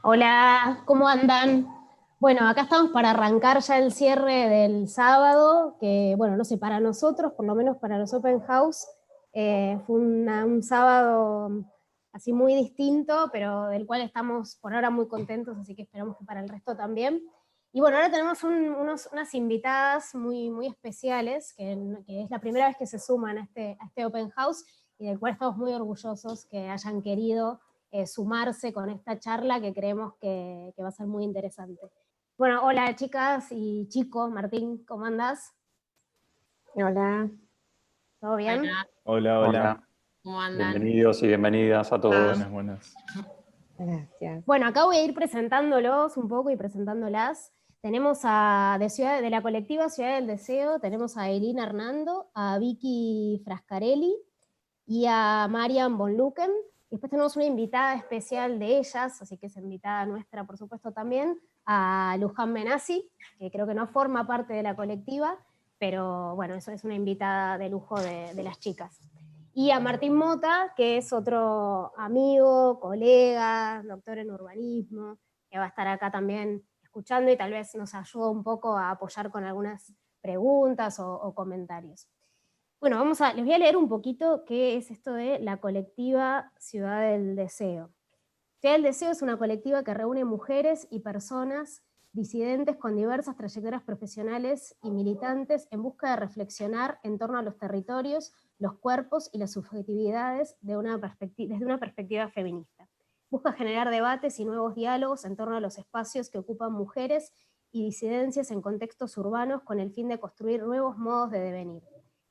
Hola, ¿cómo andan? Bueno, acá estamos para arrancar ya el cierre del sábado, que bueno, no sé, para nosotros, por lo menos para los Open House, fue un sábado así muy distinto, pero del cual estamos por ahora muy contentos, así que esperamos que para el resto también. Y bueno, ahora tenemos unas invitadas muy especiales, que es la primera vez que se suman a este Open House, y del cual estamos muy orgullosos que hayan querido sumarse con esta charla que creemos que va a ser muy interesante. Bueno, hola chicas y chicos, Martín, ¿cómo andás? Hola, ¿Todo bien? Hola, Hola, hola, hola. ¿cómo andan? Bienvenidos y bienvenidas a todos. Ah, Buenas, buenas. gracias. Bueno, acá voy a ir presentándolos un poco y presentándolas. Tenemos de la colectiva Ciudad del Deseo, tenemos a Elina Hernando, a Vicky Frascarelli y a Marian von Luken. Después tenemos una invitada especial de ellas, así que es invitada nuestra, por supuesto, también, a Luján Menassi, que creo que no forma parte de la colectiva, pero bueno, eso es una invitada de lujo de las chicas. Y a Martín Mota, que es otro amigo, colega, doctor en urbanismo, que va a estar acá también escuchando y tal vez nos ayuda un poco a apoyar con algunas preguntas o comentarios. Bueno, les voy a leer un poquito qué es esto de la colectiva Ciudad del Deseo. Ciudad del Deseo es una colectiva que reúne mujeres y personas disidentes con diversas trayectorias profesionales y militantes en busca de reflexionar en torno a los territorios, los cuerpos y las subjetividades desde una perspectiva feminista. Busca generar debates y nuevos diálogos en torno a los espacios que ocupan mujeres y disidencias en contextos urbanos con el fin de construir nuevos modos de devenir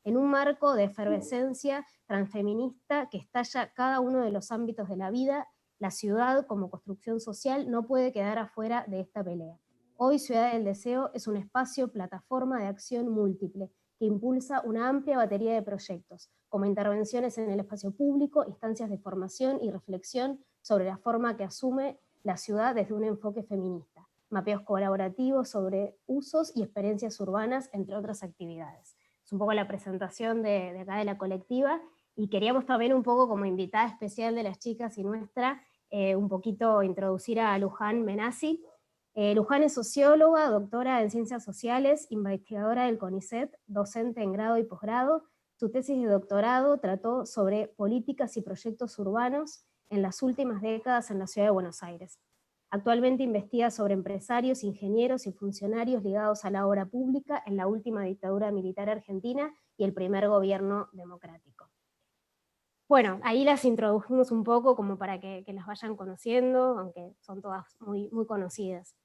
en un marco de efervescencia transfeminista que estalla cada uno de los ámbitos de la vida. La ciudad como construcción social no puede quedar afuera de esta pelea. Hoy Ciudad del Deseo es un espacio, plataforma de acción múltiple que impulsa una amplia batería de proyectos, como intervenciones en el espacio público, instancias de formación y reflexión sobre la forma que asume la ciudad desde un enfoque feminista, mapeos colaborativos sobre usos y experiencias urbanas, entre otras actividades. Es un poco la presentación de acá de la colectiva, y queríamos también un poco como invitada especial de las chicas y nuestra, un poquito introducir a Luján Menassi. Luján es socióloga, doctora en ciencias sociales, investigadora del CONICET, docente en grado y posgrado. Su tesis de doctorado trató sobre políticas y proyectos urbanos en las últimas décadas en la ciudad de Buenos Aires. Actualmente investiga sobre empresarios, ingenieros y funcionarios ligados a la obra pública en la última dictadura militar argentina y el primer gobierno democrático. Bueno, ahí las introdujimos un poco como para que las vayan conociendo, aunque son todas muy conocidas.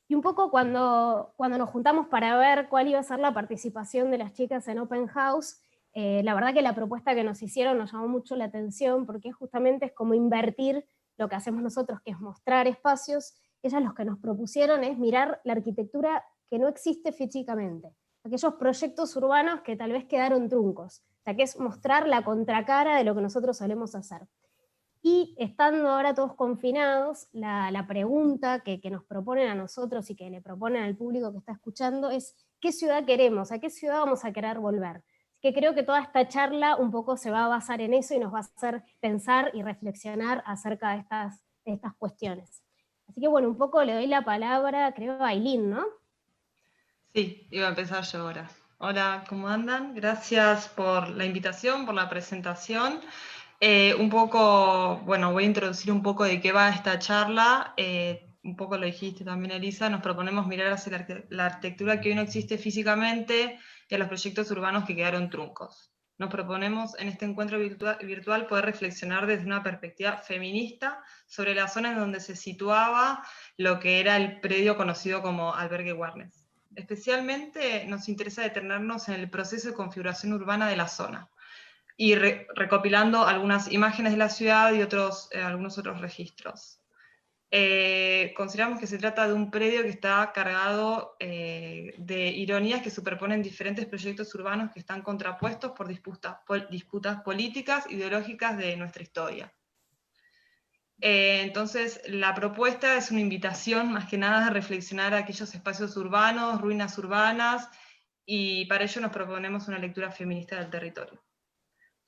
Y un poco cuando nos juntamos para ver cuál iba a ser la participación de las chicas en Open House, la verdad que la propuesta que nos hicieron nos llamó mucho la atención, porque justamente es como invertir lo que hacemos nosotros, que es mostrar espacios. Ellas lo que nos propusieron es mirar la arquitectura que no existe físicamente, aquellos proyectos urbanos que tal vez quedaron truncos, o sea, que es mostrar la contracara de lo que nosotros solemos hacer. Y estando ahora todos confinados, la pregunta que nos proponen a nosotros y que le proponen al público que está escuchando es: ¿qué ciudad queremos? ¿A qué ciudad vamos a querer volver? Así que creo que toda esta charla un poco se va a basar en eso y nos va a hacer pensar y reflexionar acerca de estas cuestiones. Así que bueno, un poco le doy la palabra, creo, a Ailín, ¿no? sí, iba a empezar yo ahora. Hola, ¿cómo andan? Gracias por la invitación, por la presentación. Un poco, bueno, voy a introducir un poco de qué va esta charla. Un poco lo dijiste también, Elisa, nos proponemos mirar hacia la arquitectura que hoy no existe físicamente y a los proyectos urbanos que quedaron truncos. Nos proponemos en este encuentro virtual poder reflexionar desde una perspectiva feminista sobre la zona en donde se situaba lo que era el predio conocido como Albergue Warnes. Especialmente nos interesa detenernos en el proceso de configuración urbana de la zona y recopilando algunas imágenes de la ciudad y algunos otros registros. Consideramos que se trata de un predio que está cargado de ironías que superponen diferentes proyectos urbanos que están contrapuestos por disputas políticas, ideológicas de nuestra historia. Entonces, la propuesta es una invitación más que nada a reflexionar aquellos espacios urbanos, ruinas urbanas, y para ello nos proponemos una lectura feminista del territorio.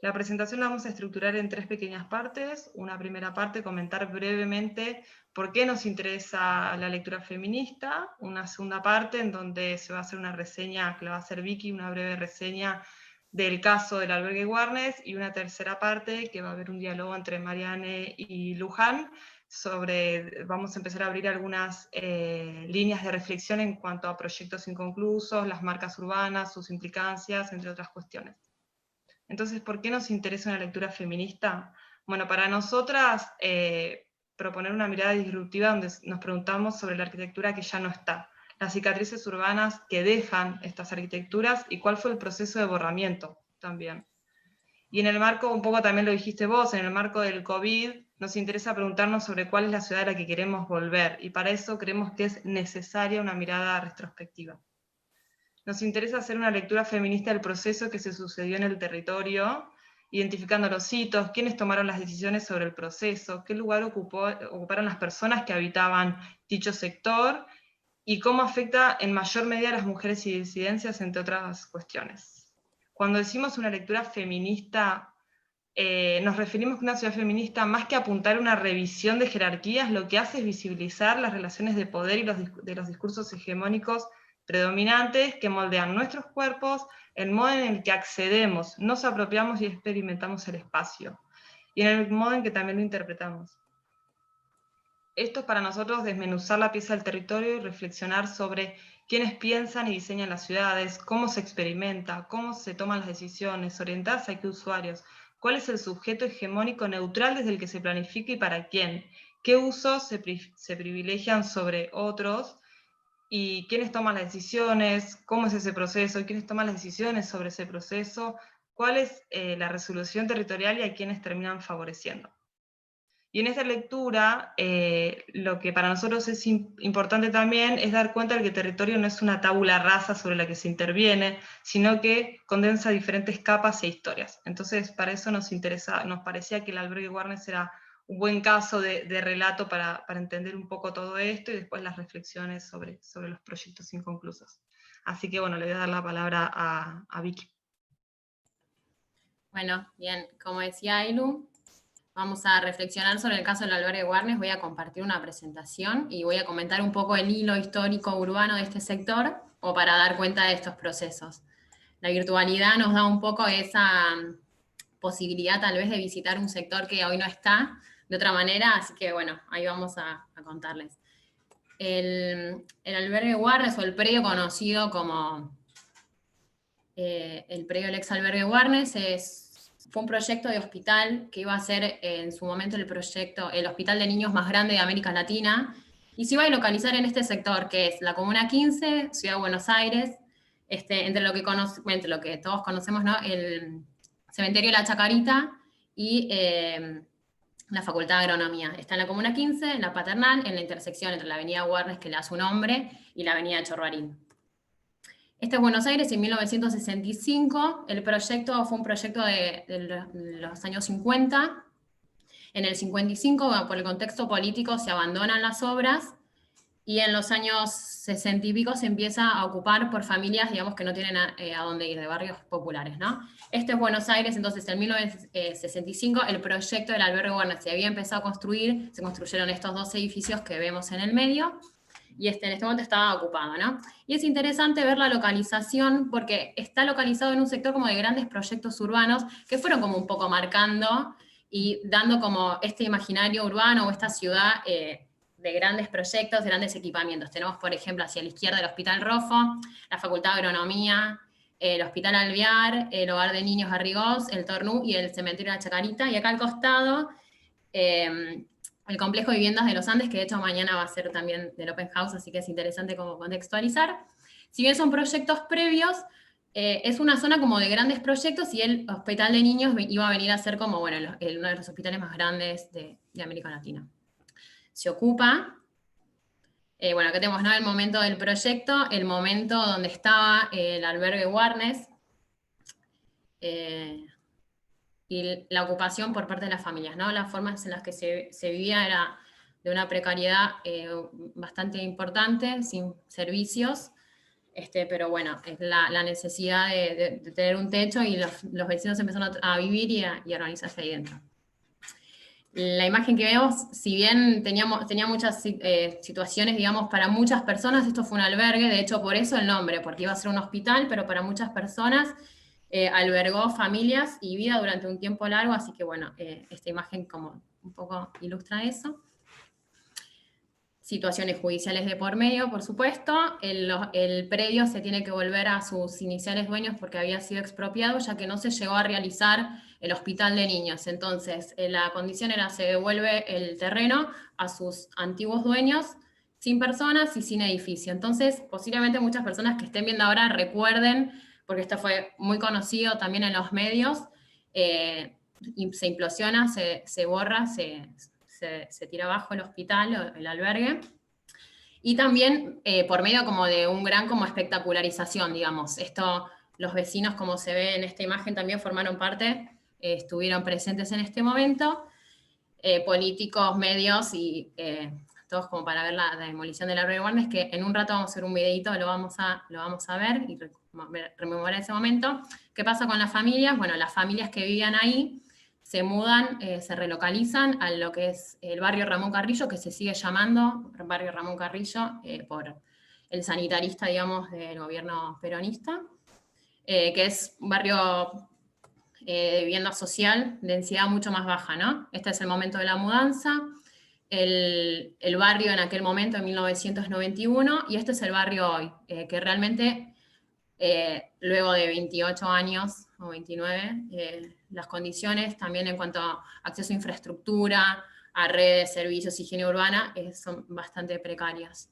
La presentación la vamos a estructurar en 3 pequeñas partes. Una primera parte, comentar brevemente por qué nos interesa la lectura feminista. Una segunda parte en donde se va a hacer una reseña, que la va a hacer Vicky, una breve reseña del caso del albergue Warnes, y una tercera parte que va a haber un diálogo entre Marianne y Luján vamos a empezar a abrir algunas líneas de reflexión en cuanto a proyectos inconclusos, las marcas urbanas, sus implicancias, entre otras cuestiones. Entonces, ¿por qué nos interesa una lectura feminista? Bueno, para nosotras, proponer una mirada disruptiva donde nos preguntamos sobre la arquitectura que ya no está, las cicatrices urbanas que dejan estas arquitecturas y cuál fue el proceso de borramiento también. Y en el marco, un poco también lo dijiste vos, en el marco del COVID, nos interesa preguntarnos sobre cuál es la ciudad a la que queremos volver, y para eso creemos que es necesaria una mirada retrospectiva. Nos interesa hacer una lectura feminista del proceso que se sucedió en el territorio, identificando los hitos, quiénes tomaron las decisiones sobre el proceso, qué lugar ocuparon las personas que habitaban dicho sector, y cómo afecta en mayor medida a las mujeres y disidencias, entre otras cuestiones. Cuando decimos una lectura feminista, nos referimos que una ciudad feminista, más que apuntar a una revisión de jerarquías, lo que hace es visibilizar las relaciones de poder y de los discursos hegemónicos predominantes que moldean nuestros cuerpos, el modo en el que accedemos, nos apropiamos y experimentamos el espacio, y en el modo en que también lo interpretamos. Esto es para nosotros desmenuzar la pieza del territorio y reflexionar sobre quiénes piensan y diseñan las ciudades, cómo se experimenta, cómo se toman las decisiones, orientadas a qué usuarios, cuál es el sujeto hegemónico neutral desde el que se planifica y para quién, qué usos se privilegian sobre otros, y quiénes toman las decisiones, cómo es ese proceso, y quiénes toman las decisiones sobre ese proceso, cuál es la resolución territorial y a quiénes terminan favoreciendo. Y en esta lectura, lo que para nosotros es importante también es dar cuenta de que el territorio no es una tabula rasa sobre la que se interviene, sino que condensa diferentes capas e historias. Entonces, para eso nos parecía que el albergue Warnes era un buen caso de relato para entender un poco todo esto, y después las reflexiones sobre los proyectos inconclusos. Así que bueno, le voy a dar la palabra a Vicky. Bueno, bien, como decía Ailu, vamos a reflexionar sobre el caso del albergue Warnes. Voy a compartir una presentación y voy a comentar un poco el hilo histórico urbano de este sector, o para dar cuenta de estos procesos. La virtualidad nos da un poco esa posibilidad tal vez de visitar un sector que hoy no está de otra manera, así que bueno, ahí vamos a contarles. El albergue Warnes, o el predio conocido como el predio del ex albergue Warnes, fue un proyecto de hospital que iba a ser en su momento el hospital de niños más grande de América Latina, y se iba a localizar en este sector, que es la Comuna 15, Ciudad de Buenos Aires, entre lo que todos conocemos, ¿no? El Cementerio de la Chacarita y la Facultad de Agronomía. Está en la Comuna 15, en la Paternal, en la intersección entre la avenida Warnes, que le da su nombre, y la avenida Chorbarín. Este es Buenos Aires en 1965. El proyecto fue un proyecto de los años 50. En el 55, por el contexto político, se abandonan las obras, y en los años 60 y pico se empieza a ocupar por familias, digamos, que no tienen a dónde ir, de barrios populares, ¿no? Este es Buenos Aires. Entonces, en 1965, el proyecto del albergue Warnes se había empezado a construir, se construyeron estos 2 edificios que vemos en el medio, y en este momento estaba ocupado, ¿no? Y es interesante ver la localización, porque está localizado en un sector como de grandes proyectos urbanos, que fueron como un poco marcando y dando como este imaginario urbano, o esta ciudad de grandes proyectos, de grandes equipamientos. Tenemos, por ejemplo, hacia la izquierda el Hospital Rofo, la Facultad de Agronomía, el Hospital Alvear, el Hogar de Niños Garrigós, el Tornú y el Cementerio de la Chacarita, y acá al costado el complejo de viviendas de los Andes, que de hecho mañana va a ser también del Open House, así que es interesante como contextualizar. Si bien son proyectos previos, es una zona como de grandes proyectos, y el Hospital de Niños iba a venir a ser como, bueno, uno de los hospitales más grandes de América Latina. Se ocupa, bueno, acá tenemos, ¿no?, el momento del proyecto, el momento donde estaba el albergue Warnes, y la ocupación por parte de las familias, ¿no? Las formas en las que se vivía era de una precariedad bastante importante, sin servicios, pero bueno, es la necesidad de tener un techo y los vecinos empezaron a vivir y a organizarse ahí dentro. La imagen que vemos, si bien tenía muchas situaciones, digamos, para muchas personas, esto fue un albergue, de hecho por eso el nombre, porque iba a ser un hospital, pero para muchas personas albergó familias y vida durante un tiempo largo, así que bueno, esta imagen como un poco ilustra eso. Situaciones judiciales de por medio, por supuesto. El predio se tiene que volver a sus iniciales dueños porque había sido expropiado, ya que no se llegó a realizar el hospital de niños. Entonces, la condición era se devuelve el terreno a sus antiguos dueños, sin personas y sin edificio. Entonces, posiblemente muchas personas que estén viendo ahora recuerden, porque esto fue muy conocido también en los medios, y se implosiona, se borra, se tira abajo el hospital, el albergue, y también por medio como de un gran como espectacularización, digamos. Esto, los vecinos, como se ve en esta imagen, también formaron parte, estuvieron presentes en este momento, políticos, medios y todos como para ver la demolición del albergue Warnes, que en un rato vamos a hacer un videito, lo vamos a ver y rememorar ese momento. ¿Qué pasa con las familias? Bueno, las familias que vivían ahí se mudan, se relocalizan a lo que es el barrio Ramón Carrillo, que se sigue llamando barrio Ramón Carrillo por el sanitarista, digamos, del gobierno peronista, que es un barrio de vivienda social, densidad mucho más baja, ¿no? Este es el momento de la mudanza, el barrio en aquel momento, en 1991, y este es el barrio hoy, que realmente, luego de 28 años, o 29, las condiciones también en cuanto a acceso a infraestructura, a redes, servicios, higiene urbana, son bastante precarias.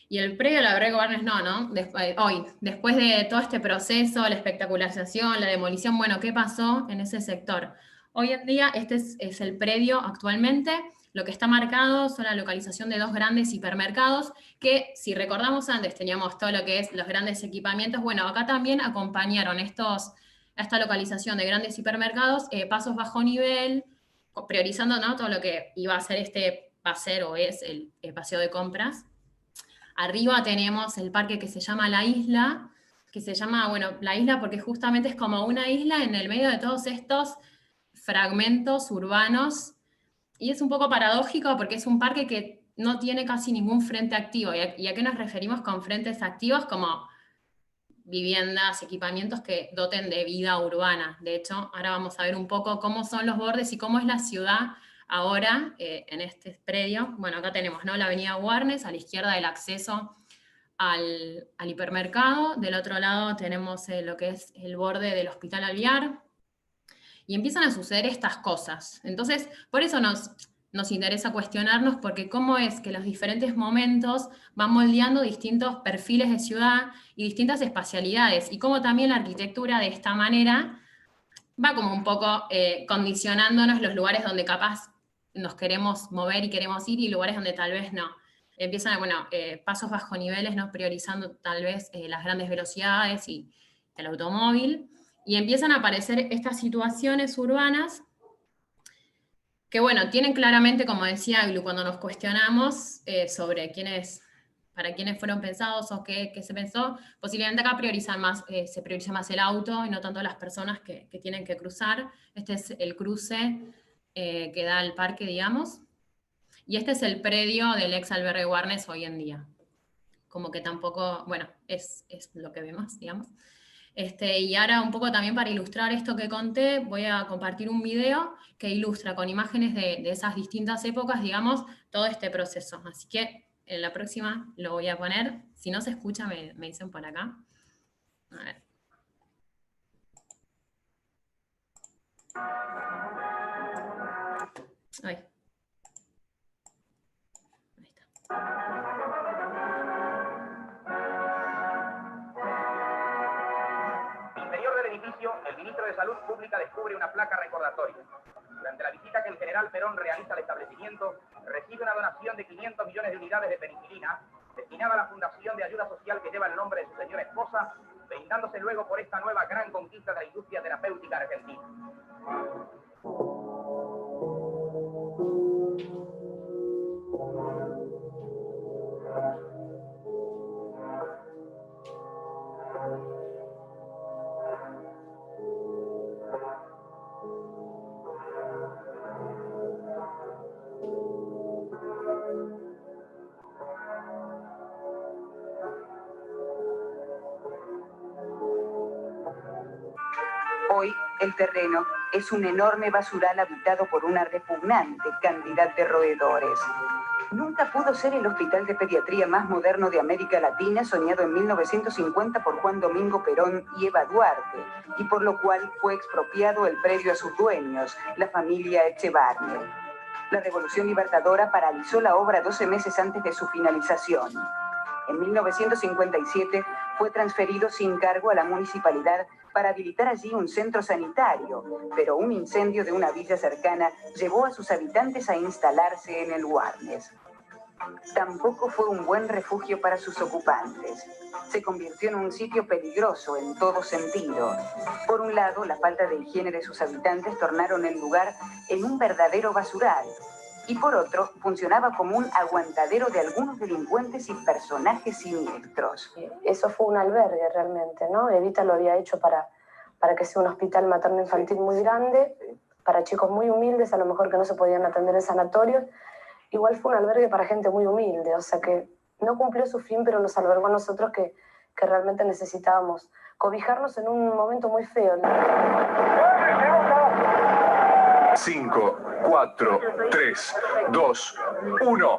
Y el predio del albergue Warnes no. Hoy, después de todo este proceso, la espectacularización, la demolición, bueno, ¿qué pasó en ese sector? Hoy en día este es el predio actualmente. Lo que está marcado son la localización de 2 grandes hipermercados que, si recordamos antes, teníamos todo lo que es los grandes equipamientos. Bueno, acá también acompañaron esta localización de grandes hipermercados, pasos bajo nivel, priorizando, ¿no?, todo lo que iba a ser va a ser o es el paseo de compras. Arriba tenemos el parque que se llama La Isla, que se llama, bueno, La Isla porque justamente es como una isla en el medio de todos estos fragmentos urbanos, y es un poco paradójico porque es un parque que no tiene casi ningún frente activo. ¿Y a qué nos referimos con frentes activos? Como viviendas, equipamientos que doten de vida urbana. De hecho, ahora vamos a ver un poco cómo son los bordes y cómo es la ciudad ahora en este predio. Bueno, acá tenemos, ¿no?, la avenida Warnes, a la izquierda el acceso al hipermercado, del otro lado tenemos lo que es el borde del Hospital Alvear, y empiezan a suceder estas cosas. Entonces, por eso nos interesa cuestionarnos, porque cómo es que los diferentes momentos van moldeando distintos perfiles de ciudad y distintas espacialidades, y cómo también la arquitectura de esta manera va como un poco condicionándonos los lugares donde capaz nos queremos mover y queremos ir, y lugares donde tal vez no. Empiezan, bueno, pasos bajo niveles, ¿no?, priorizando tal vez las grandes velocidades y el automóvil, y empiezan a aparecer estas situaciones urbanas que, bueno, tienen claramente, como decía Aglu, cuando nos cuestionamos sobre para quiénes fueron pensados o qué se pensó, posiblemente acá se prioriza más el auto y no tanto las personas que tienen que cruzar. Este es el cruce que da al parque, digamos, y este es el predio del ex albergue Warnes hoy en día. Como que tampoco, bueno, es lo que vemos, digamos. Y ahora un poco también para ilustrar esto que conté, voy a compartir un video que ilustra con imágenes de esas distintas épocas, digamos, todo este proceso. Así que en la próxima lo voy a poner. Si no se escucha, me dicen por acá. A ver. Ay. Ahí está. El ministro de Salud Pública descubre una placa recordatoria. Durante la visita que el general Perón realiza al establecimiento, recibe una donación de 500 millones de unidades de penicilina destinada a la Fundación de Ayuda Social que lleva el nombre de su señora esposa, brindándose luego por esta nueva gran conquista de la industria terapéutica argentina. El terreno es un enorme basural habitado por una repugnante cantidad de roedores. Nunca pudo ser el hospital de pediatría más moderno de América Latina, soñado en 1950 por Juan Domingo Perón y Eva Duarte, y por lo cual fue expropiado el predio a sus dueños, la familia Echevarne. La Revolución Libertadora paralizó la obra 12 meses antes de su finalización. En 1957 fue transferido sin cargo a la municipalidad para habilitar allí un centro sanitario, pero un incendio de una villa cercana llevó a sus habitantes a instalarse en el Warnes. Tampoco fue un buen refugio para sus ocupantes. Se convirtió en un sitio peligroso en todo sentido. Por un lado, la falta de higiene de sus habitantes tornaron el lugar en un verdadero basural. Y por otro, funcionaba como un aguantadero de algunos delincuentes y personajes siniestros. Eso fue un albergue realmente, ¿no? Evita lo había hecho para que sea un hospital materno-infantil muy grande, para chicos muy humildes, a lo mejor que no se podían atender en sanatorios. Igual fue un albergue para gente muy humilde, o sea que no cumplió su fin, pero nos albergó a nosotros que realmente necesitábamos cobijarnos en un momento muy feo. 5, 4, 3, 2, 1.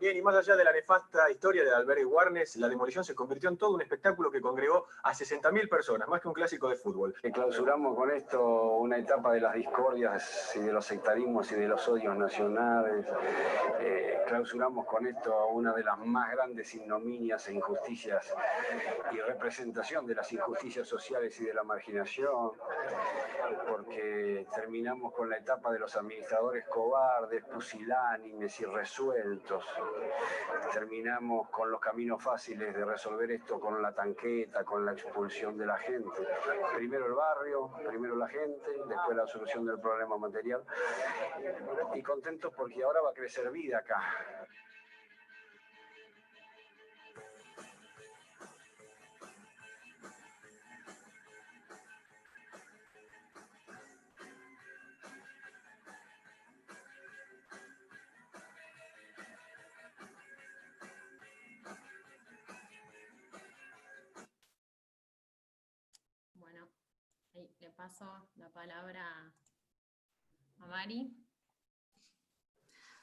Bien, y más allá de la nefasta historia del albergue Warnes, la demolición se convirtió en todo un espectáculo que congregó a 60.000 personas, más que un clásico de fútbol. Clausuramos con esto una etapa de las discordias y de los sectarismos y de los odios nacionales. Clausuramos con esto una de las más grandes ignominias e injusticias y representación de las injusticias sociales y de la marginación, porque terminamos con la etapa de los administradores cobardes, pusilánimes, irresueltos. Terminamos con los caminos fáciles de resolver esto con la tanqueta, con la expulsión de la gente. Primero el barrio, primero la gente, después la solución del problema material. Y contentos porque ahora va a crecer vida acá. Bueno, ahí le paso la palabra a Mari.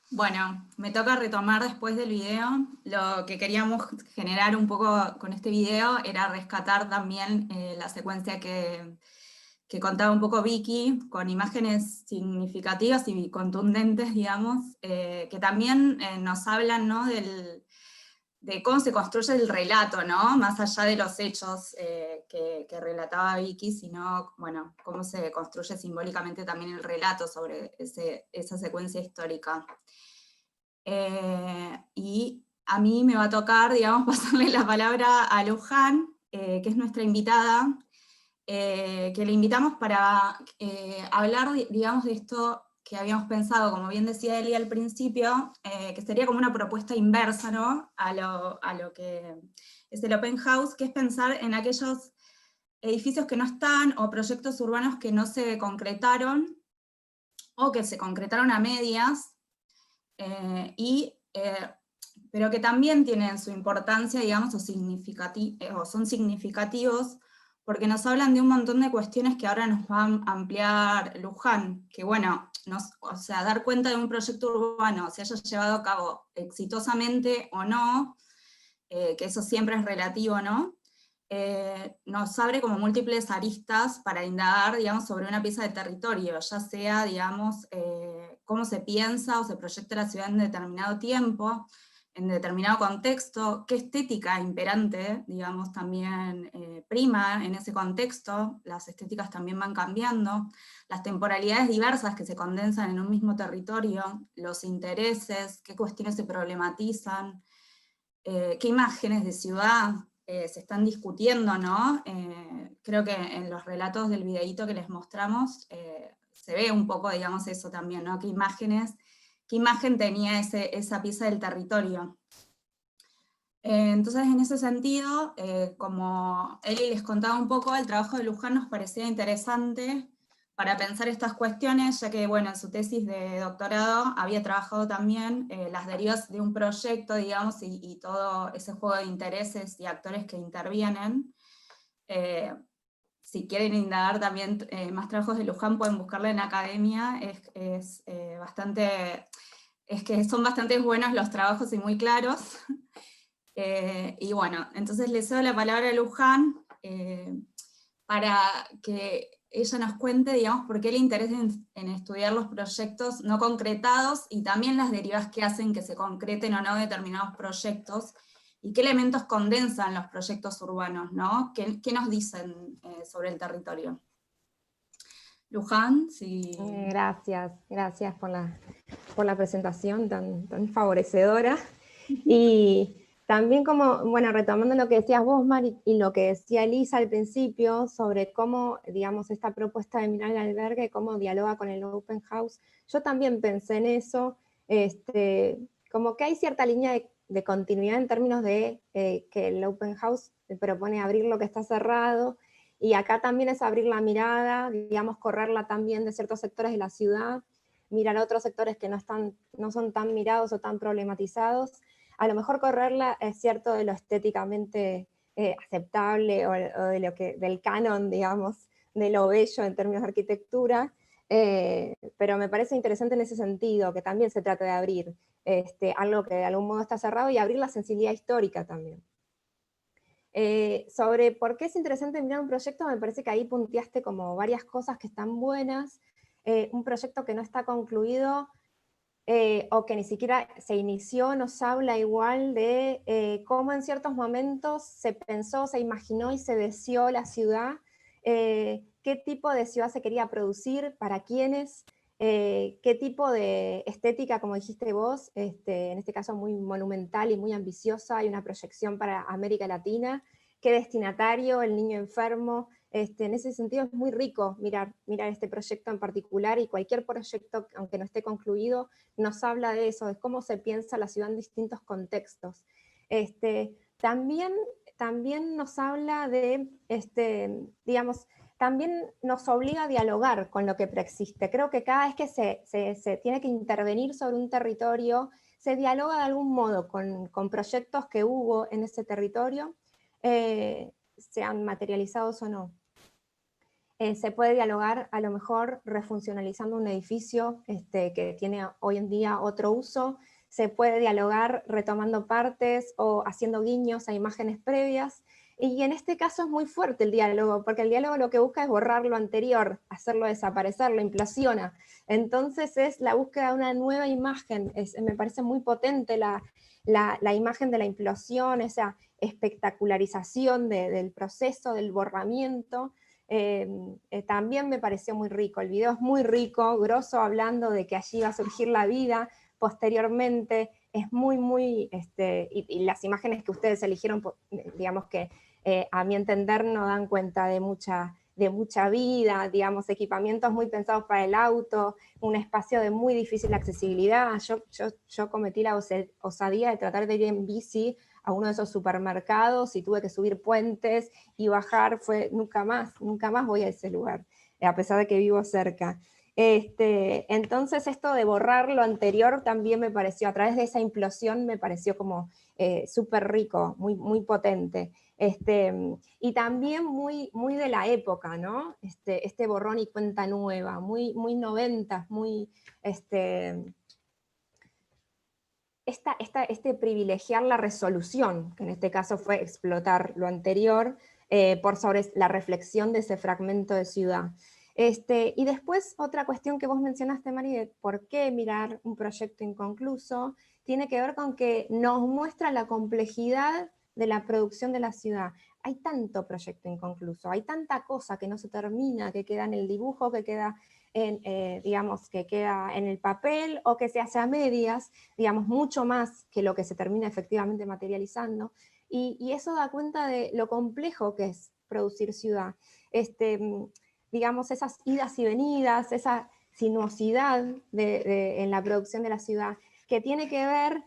Bueno, me toca retomar después del video. Lo que queríamos generar un poco con este video era rescatar también la secuencia que contaba un poco Vicky, con imágenes significativas y contundentes, digamos, que también nos hablan, ¿no?, de cómo se construye el relato, ¿no?, más allá de los hechos que relataba Vicky, sino, bueno, cómo se construye simbólicamente también el relato sobre esa secuencia histórica. Y a mí me va a tocar, digamos, pasarle la palabra a Luján, que es nuestra invitada, que le invitamos para hablar, digamos, de esto que habíamos pensado, como bien decía Eli al principio, que sería como una propuesta inversa, ¿no?, a lo que es el Open House, que es pensar en aquellos edificios que no están, o proyectos urbanos que no se concretaron, o que se concretaron a medias, pero que también tienen su importancia, digamos, o son significativos, porque nos hablan de un montón de cuestiones que ahora nos va a ampliar Luján, que bueno, o sea, dar cuenta de un proyecto urbano, se haya llevado a cabo exitosamente o no, que eso siempre es relativo, ¿no?, nos abre como múltiples aristas para indagar, digamos, sobre una pieza de territorio, ya sea, digamos, cómo se piensa o se proyecta la ciudad en determinado tiempo, en determinado contexto, qué estética imperante, digamos, también prima en ese contexto, las estéticas también van cambiando, las temporalidades diversas que se condensan en un mismo territorio, los intereses, qué cuestiones se problematizan, qué imágenes de ciudad se están discutiendo, ¿no? Creo que en los relatos del videíto que les mostramos se ve un poco, digamos, eso también, ¿no? Qué imagen tenía esa pieza del territorio. Entonces, en ese sentido, como Eli les contaba un poco, el trabajo de Luján nos parecía interesante para pensar estas cuestiones, ya que, bueno, en su tesis de doctorado había trabajado también las derivas de un proyecto, digamos, y todo ese juego de intereses y actores que intervienen. Si quieren indagar también más trabajos de Luján, pueden buscarla en academia, es que son bastante buenos los trabajos y muy claros. Y bueno, entonces le cedo la palabra a Luján para que ella nos cuente, digamos, por qué le interesa en estudiar los proyectos no concretados y también las derivas que hacen que se concreten o no determinados proyectos, y qué elementos condensan los proyectos urbanos, ¿no? ¿Qué nos dicen sobre el territorio? Luján, sí. Gracias por la presentación tan favorecedora. Y también como, bueno, retomando lo que decías vos, Mari, y lo que decía Elisa al principio, sobre cómo, digamos, esta propuesta de mirar el albergue, cómo dialoga con el open house, yo también pensé en eso, como que hay cierta línea de continuidad en términos de que el open house propone abrir lo que está cerrado, y acá también es abrir la mirada, digamos, correrla también de ciertos sectores de la ciudad, mirar a otros sectores que no son tan mirados o tan problematizados. A lo mejor correrla es cierto de lo estéticamente aceptable o de del canon, digamos, de lo bello en términos de arquitectura, pero me parece interesante en ese sentido, que también se trata de abrir algo que de algún modo está cerrado y abrir la sensibilidad histórica también. Sobre por qué es interesante mirar un proyecto, me parece que ahí punteaste como varias cosas que están buenas. Un proyecto que no está concluido o que ni siquiera se inició, nos habla igual de cómo en ciertos momentos se pensó, se imaginó y se deseó la ciudad, qué tipo de ciudad se quería producir, para quiénes, qué tipo de estética, como dijiste vos, en este caso muy monumental y muy ambiciosa, hay una proyección para América Latina, qué destinatario, el niño enfermo. En ese sentido es muy rico mirar este proyecto en particular, y cualquier proyecto, aunque no esté concluido, nos habla de eso, de cómo se piensa la ciudad en distintos contextos. También nos habla de, digamos, también nos obliga a dialogar con lo que preexiste. Creo que cada vez que se tiene que intervenir sobre un territorio, se dialoga de algún modo con proyectos que hubo en ese territorio, sean materializados o no. Se puede dialogar a lo mejor refuncionalizando un edificio que tiene hoy en día otro uso, se puede dialogar retomando partes o haciendo guiños a imágenes previas, y en este caso es muy fuerte el diálogo, porque el diálogo lo que busca es borrar lo anterior, hacerlo desaparecer, lo implosiona. Entonces es la búsqueda de una nueva imagen, me parece muy potente la imagen de la implosión, esa espectacularización del proceso, del borramiento. También me pareció muy rico, el video es muy rico, Grosso hablando de que allí va a surgir la vida posteriormente, es muy, y las imágenes que ustedes eligieron, digamos que a mi entender no dan cuenta de mucha vida, digamos, equipamientos muy pensados para el auto, un espacio de muy difícil accesibilidad. Yo cometí la osadía de tratar de ir en bici a uno de esos supermercados y tuve que subir puentes y bajar, nunca más voy a ese lugar, a pesar de que vivo cerca. Entonces esto de borrar lo anterior también me pareció, a través de esa implosión me pareció como súper rico, muy potente. Y también muy de la época, ¿no? Este borrón y cuenta nueva, muy 90s, muy privilegiar la resolución, que en este caso fue explotar lo anterior, por sobre la reflexión de ese fragmento de ciudad. Y después otra cuestión que vos mencionaste, Mari, de por qué mirar un proyecto inconcluso, tiene que ver con que nos muestra la complejidad de la producción de la ciudad. Hay tanto proyecto inconcluso, hay tanta cosa que no se termina, que queda en el dibujo, que queda digamos, que queda en el papel o que se hace a medias, digamos, mucho más que lo que se termina efectivamente materializando, y eso da cuenta de lo complejo que es producir ciudad. Digamos, esas idas y venidas, esa sinuosidad en la producción de la ciudad, que tiene que ver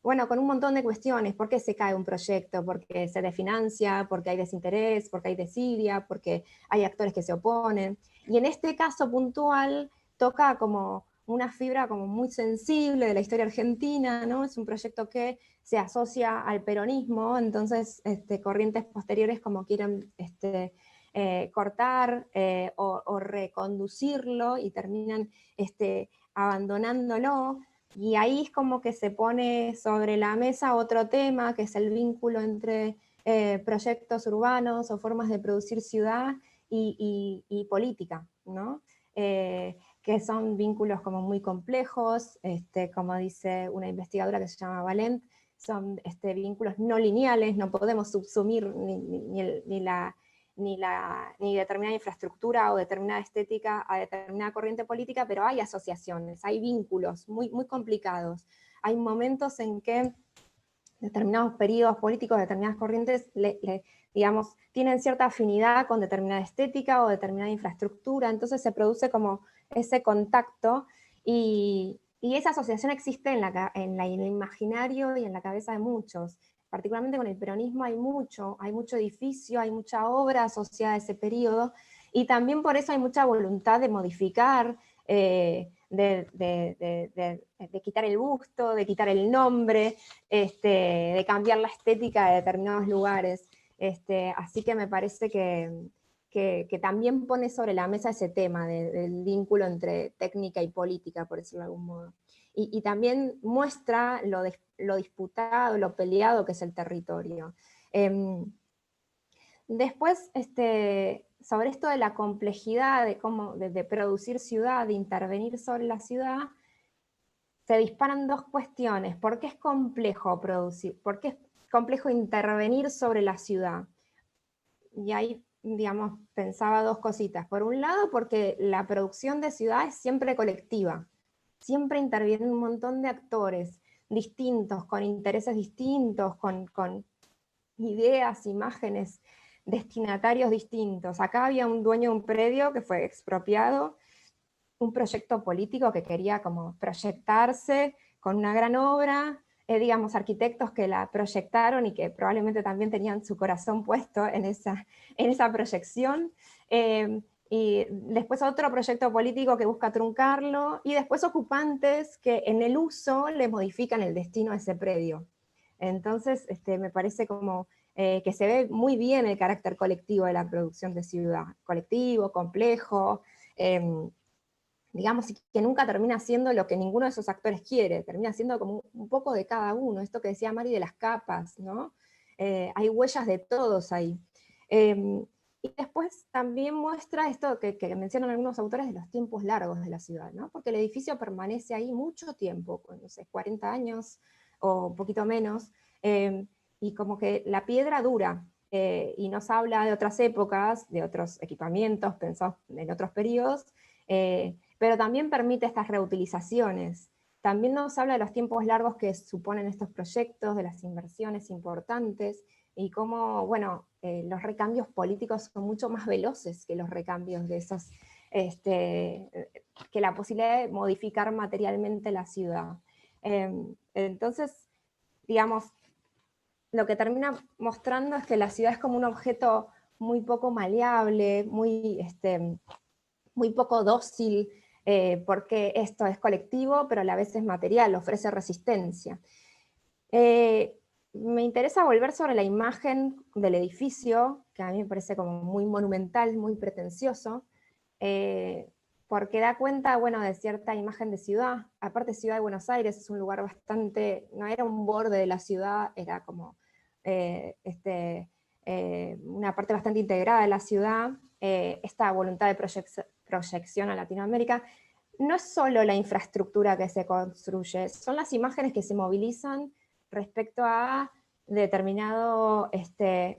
bueno, con un montón de cuestiones. ¿Por qué se cae un proyecto? ¿Porque se desfinancia? ¿Porque hay desinterés? ¿Porque hay desidia? ¿Porque hay actores que se oponen? Y en este caso puntual toca como una fibra como muy sensible de la historia argentina, ¿no? Es un proyecto que se asocia al peronismo, entonces corrientes posteriores como quieren cortar o reconducirlo y terminan abandonándolo. Y ahí es como que se pone sobre la mesa otro tema, que es el vínculo entre proyectos urbanos o formas de producir ciudad y política, ¿no? Que son vínculos como muy complejos, como dice una investigadora que se llama Valent, son vínculos no lineales, no podemos subsumir ni determinada infraestructura o determinada estética a determinada corriente política, pero hay asociaciones, hay vínculos muy, muy complicados. Hay momentos en que determinados periodos políticos, determinadas corrientes, digamos, tienen cierta afinidad con determinada estética o determinada infraestructura, entonces se produce como ese contacto, y esa asociación existe en el imaginario y en la cabeza de muchos. Particularmente con el peronismo hay mucho edificio, hay mucha obra asociada a ese periodo, y también por eso hay mucha voluntad de modificar, de quitar el busto, de quitar el nombre, de cambiar la estética de determinados lugares. Así que me parece que también pone sobre la mesa ese tema del vínculo entre técnica y política, por decirlo de algún modo. Y también muestra lo disputado, lo peleado que es el territorio. Después, sobre esto de la complejidad de producir ciudad, de intervenir sobre la ciudad, se disparan dos cuestiones. ¿Por qué es complejo producir? ¿Por qué es complejo intervenir sobre la ciudad? Y ahí, digamos, pensaba dos cositas. Por un lado, porque la producción de ciudad es siempre colectiva. Siempre intervienen un montón de actores distintos, con intereses distintos, con ideas, imágenes, destinatarios distintos. Acá había un dueño de un predio que fue expropiado, un proyecto político que quería como proyectarse con una gran obra, digamos, arquitectos que la proyectaron y que probablemente también tenían su corazón puesto en esa proyección, y después otro proyecto político que busca truncarlo, y después ocupantes que en el uso le modifican el destino a ese predio. Entonces, me parece como que se ve muy bien el carácter colectivo de la producción de ciudad, colectivo, complejo, digamos, que nunca termina siendo lo que ninguno de esos actores quiere, termina siendo como un poco de cada uno, esto que decía Mari de las capas, ¿no? Hay huellas de todos ahí. Y después también muestra esto que mencionan algunos autores de los tiempos largos de la ciudad, ¿no? Porque el edificio permanece ahí mucho tiempo, no sé, 40 años o un poquito menos, y como que la piedra dura, y nos habla de otras épocas, de otros equipamientos pensados en otros periodos, pero también permite estas reutilizaciones. También nos habla de los tiempos largos que suponen estos proyectos, de las inversiones importantes, y cómo, bueno, los recambios políticos son mucho más veloces que los recambios de esos, que la posibilidad de modificar materialmente la ciudad. Entonces, digamos, lo que termina mostrando es que la ciudad es como un objeto muy poco maleable, muy poco dócil, porque esto es colectivo, pero a la vez es material, ofrece resistencia. Me interesa volver sobre la imagen del edificio, que a mí me parece como muy monumental, muy pretencioso, porque da cuenta, bueno, de cierta imagen de ciudad. Aparte, Ciudad de Buenos Aires es un lugar bastante, no era un borde de la ciudad, era como una parte bastante integrada de la ciudad. Esta voluntad de proyección a Latinoamérica no es solo la infraestructura que se construye, son las imágenes que se movilizan respecto a determinado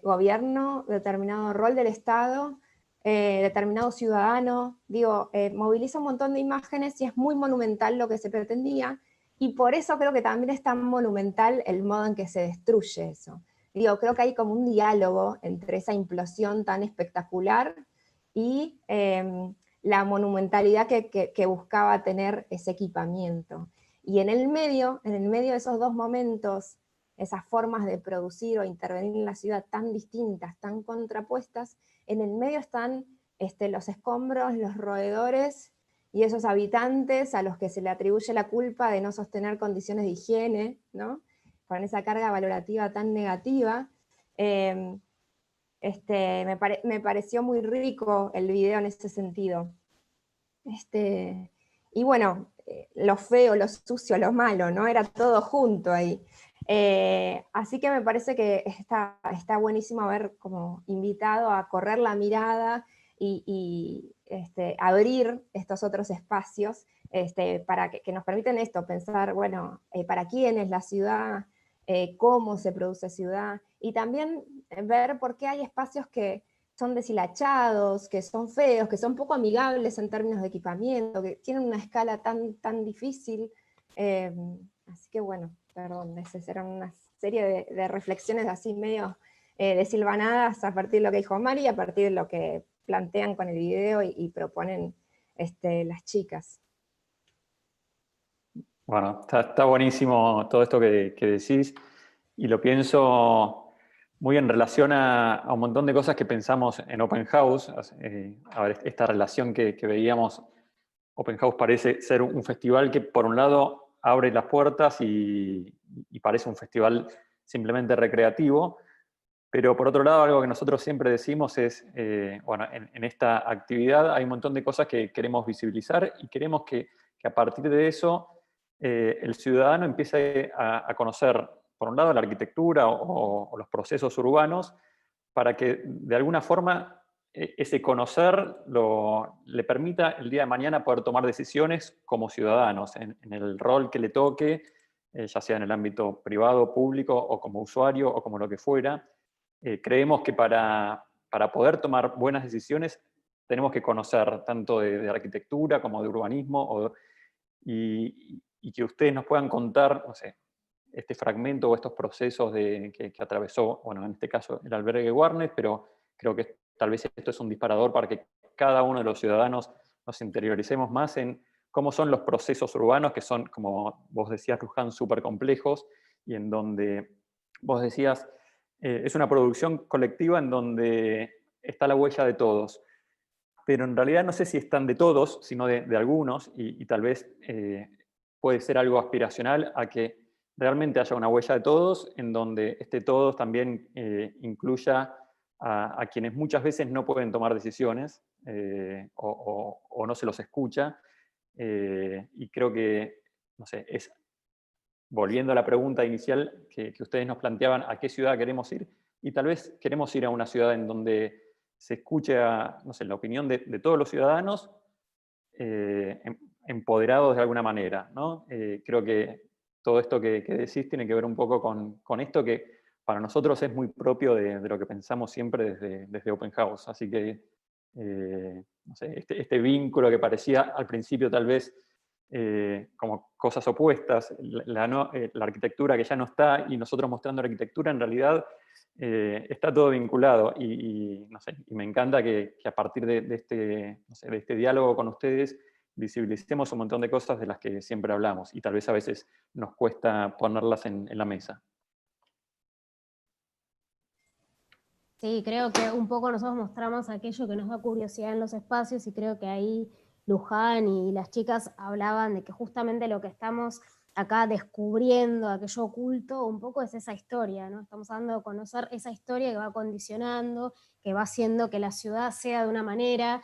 gobierno, determinado rol del Estado, determinado ciudadano. Digo, moviliza un montón de imágenes y es muy monumental lo que se pretendía, y por eso creo que también es tan monumental el modo en que se destruye eso. Digo, creo que hay como un diálogo entre esa implosión tan espectacular y la monumentalidad que buscaba tener ese equipamiento. Y en el medio de esos dos momentos, esas formas de producir o intervenir en la ciudad tan distintas, tan contrapuestas, en el medio están los escombros, los roedores y esos habitantes a los que se le atribuye la culpa de no sostener condiciones de higiene, ¿no? Con esa carga valorativa tan negativa. Me pareció muy rico el video en ese sentido. Y bueno, lo feo, lo sucio, lo malo, ¿no? Era todo junto ahí. Así que me parece que está buenísimo haber como invitado a correr la mirada y abrir estos otros espacios para que nos permiten esto, pensar, bueno, para quién es la ciudad, cómo se produce ciudad, y también ver por qué hay espacios que son deshilachados, que son feos, que son poco amigables en términos de equipamiento, que tienen una escala tan difícil. Así que bueno, perdón, esas eran una serie de reflexiones así medio desilvanadas a partir de lo que dijo Mari, a partir de lo que plantean con el video y proponen las chicas. Bueno, está buenísimo todo esto que decís, y lo pienso muy en relación a un montón de cosas que pensamos en Open House. A ver, esta relación que veíamos, Open House parece ser un festival que por un lado abre las puertas y parece un festival simplemente recreativo, pero por otro lado algo que nosotros siempre decimos es, bueno, en esta actividad hay un montón de cosas que queremos visibilizar y queremos que a partir de eso el ciudadano empiece a conocer, por un lado, la arquitectura o los procesos urbanos, para que de alguna forma ese conocer le permita el día de mañana poder tomar decisiones como ciudadanos, en el rol que le toque, ya sea en el ámbito privado, público, o como usuario, o como lo que fuera. Creemos que para poder tomar buenas decisiones tenemos que conocer tanto de arquitectura como de urbanismo, y que ustedes nos puedan contar, no sé, este fragmento o estos procesos que atravesó, bueno, en este caso el albergue Warnes, pero creo que tal vez esto es un disparador para que cada uno de los ciudadanos nos interioricemos más en cómo son los procesos urbanos, que son, como vos decías, Luján, súper complejos, y en donde vos decías, es una producción colectiva en donde está la huella de todos. Pero en realidad no sé si están de todos, sino de algunos, y tal vez puede ser algo aspiracional a que realmente haya una huella de todos, en donde este todos también incluya a quienes muchas veces no pueden tomar decisiones o no se los escucha. Y creo que, no sé, volviendo a la pregunta inicial que ustedes nos planteaban, ¿a qué ciudad queremos ir? Y tal vez queremos ir a una ciudad en donde se escuche no sé, la opinión de todos los ciudadanos empoderados de alguna manera, ¿no? Creo que todo esto que decís tiene que ver un poco con esto que para nosotros es muy propio de lo que pensamos siempre desde Open House. Así que, no sé, este vínculo que parecía al principio tal vez como cosas opuestas, la arquitectura que ya no está y nosotros mostrando la arquitectura, en realidad está todo vinculado, no sé, y me encanta que a partir de este diálogo con ustedes visibilicemos un montón de cosas de las que siempre hablamos y tal vez a veces nos cuesta ponerlas en la mesa. Sí, creo que un poco nosotros mostramos aquello que nos da curiosidad en los espacios, y creo que ahí Luján y las chicas hablaban de que justamente lo que estamos acá descubriendo, aquello oculto, un poco es esa historia, ¿no? Estamos dando a conocer esa historia que va condicionando, que va haciendo que la ciudad sea de una manera.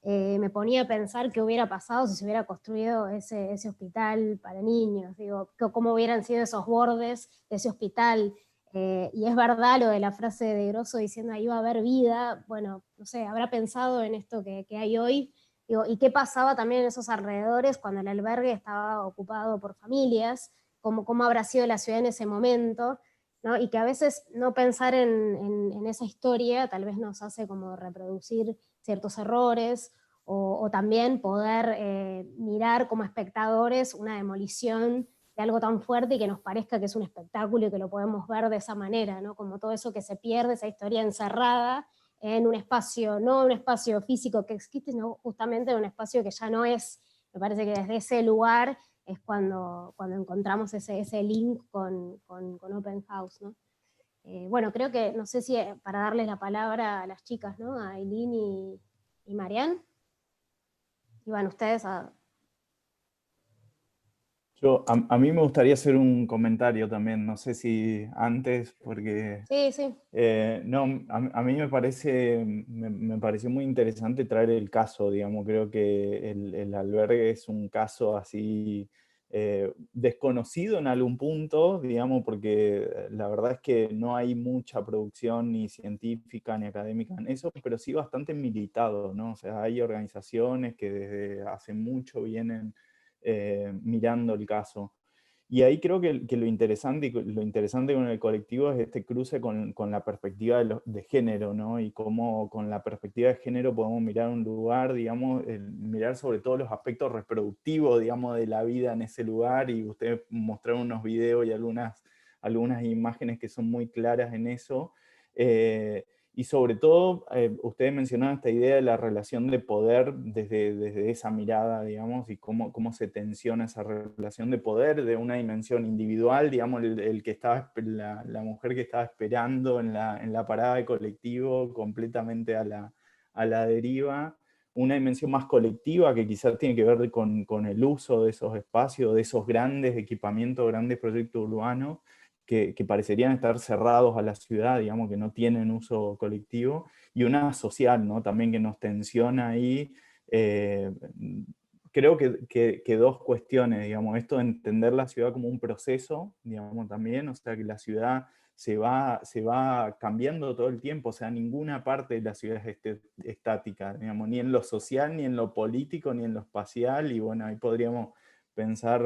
Me ponía a pensar qué hubiera pasado si se hubiera construido ese hospital para niños, digo, cómo hubieran sido esos bordes de ese hospital. Y es verdad lo de la frase de Grosso diciendo ahí va a haber vida. Bueno, no sé, habrá pensado en esto que hay hoy. Digo, ¿y qué pasaba también en esos alrededores cuando el albergue estaba ocupado por familias? ¿Cómo habrá sido la ciudad en ese momento? ¿No? Y que a veces no pensar en esa historia tal vez nos hace como reproducir ciertos errores, o también poder mirar como espectadores una demolición de algo tan fuerte y que nos parezca que es un espectáculo y que lo podemos ver de esa manera, ¿no? Como todo eso que se pierde, esa historia encerrada en un espacio, no un espacio físico que existe, sino justamente en un espacio que ya no es. Me parece que desde ese lugar es cuando encontramos ese link con Open House, ¿no? Bueno, creo que, no sé si para darles la palabra a las chicas, ¿no? A Eileen y Marianne. Y van ustedes a... A mí me gustaría hacer un comentario también, no sé si antes, porque... Sí. No, a mí me pareció muy interesante traer el caso, digamos, creo que el albergue es un caso así desconocido en algún punto, digamos, porque la verdad es que no hay mucha producción ni científica ni académica en eso, pero sí bastante militado, ¿no? O sea, hay organizaciones que desde hace mucho vienen mirando el caso. Y ahí creo que lo interesante con el colectivo es este cruce con la perspectiva de género, ¿no? Y cómo con la perspectiva de género podemos mirar un lugar, digamos, mirar sobre todo los aspectos reproductivos, digamos, de la vida en ese lugar, y ustedes mostraron unos videos y algunas imágenes que son muy claras en eso. Y sobre todo, ustedes mencionaban esta idea de la relación de poder desde esa mirada, digamos, y cómo se tensiona esa relación de poder de una dimensión individual, digamos, el que estaba, la mujer que estaba esperando en la parada de colectivo completamente a la deriva, una dimensión más colectiva que quizás tiene que ver con el uso de esos espacios, de esos grandes equipamientos, grandes proyectos urbanos, que parecerían estar cerrados a la ciudad, digamos, que no tienen uso colectivo, y una social, ¿no? También que nos tensiona ahí. Creo que dos cuestiones, digamos, esto de entender la ciudad como un proceso, digamos, también, o sea, que la ciudad se va cambiando todo el tiempo, o sea, ninguna parte de la ciudad es estática, digamos, ni en lo social, ni en lo político, ni en lo espacial, y bueno, ahí podríamos pensar,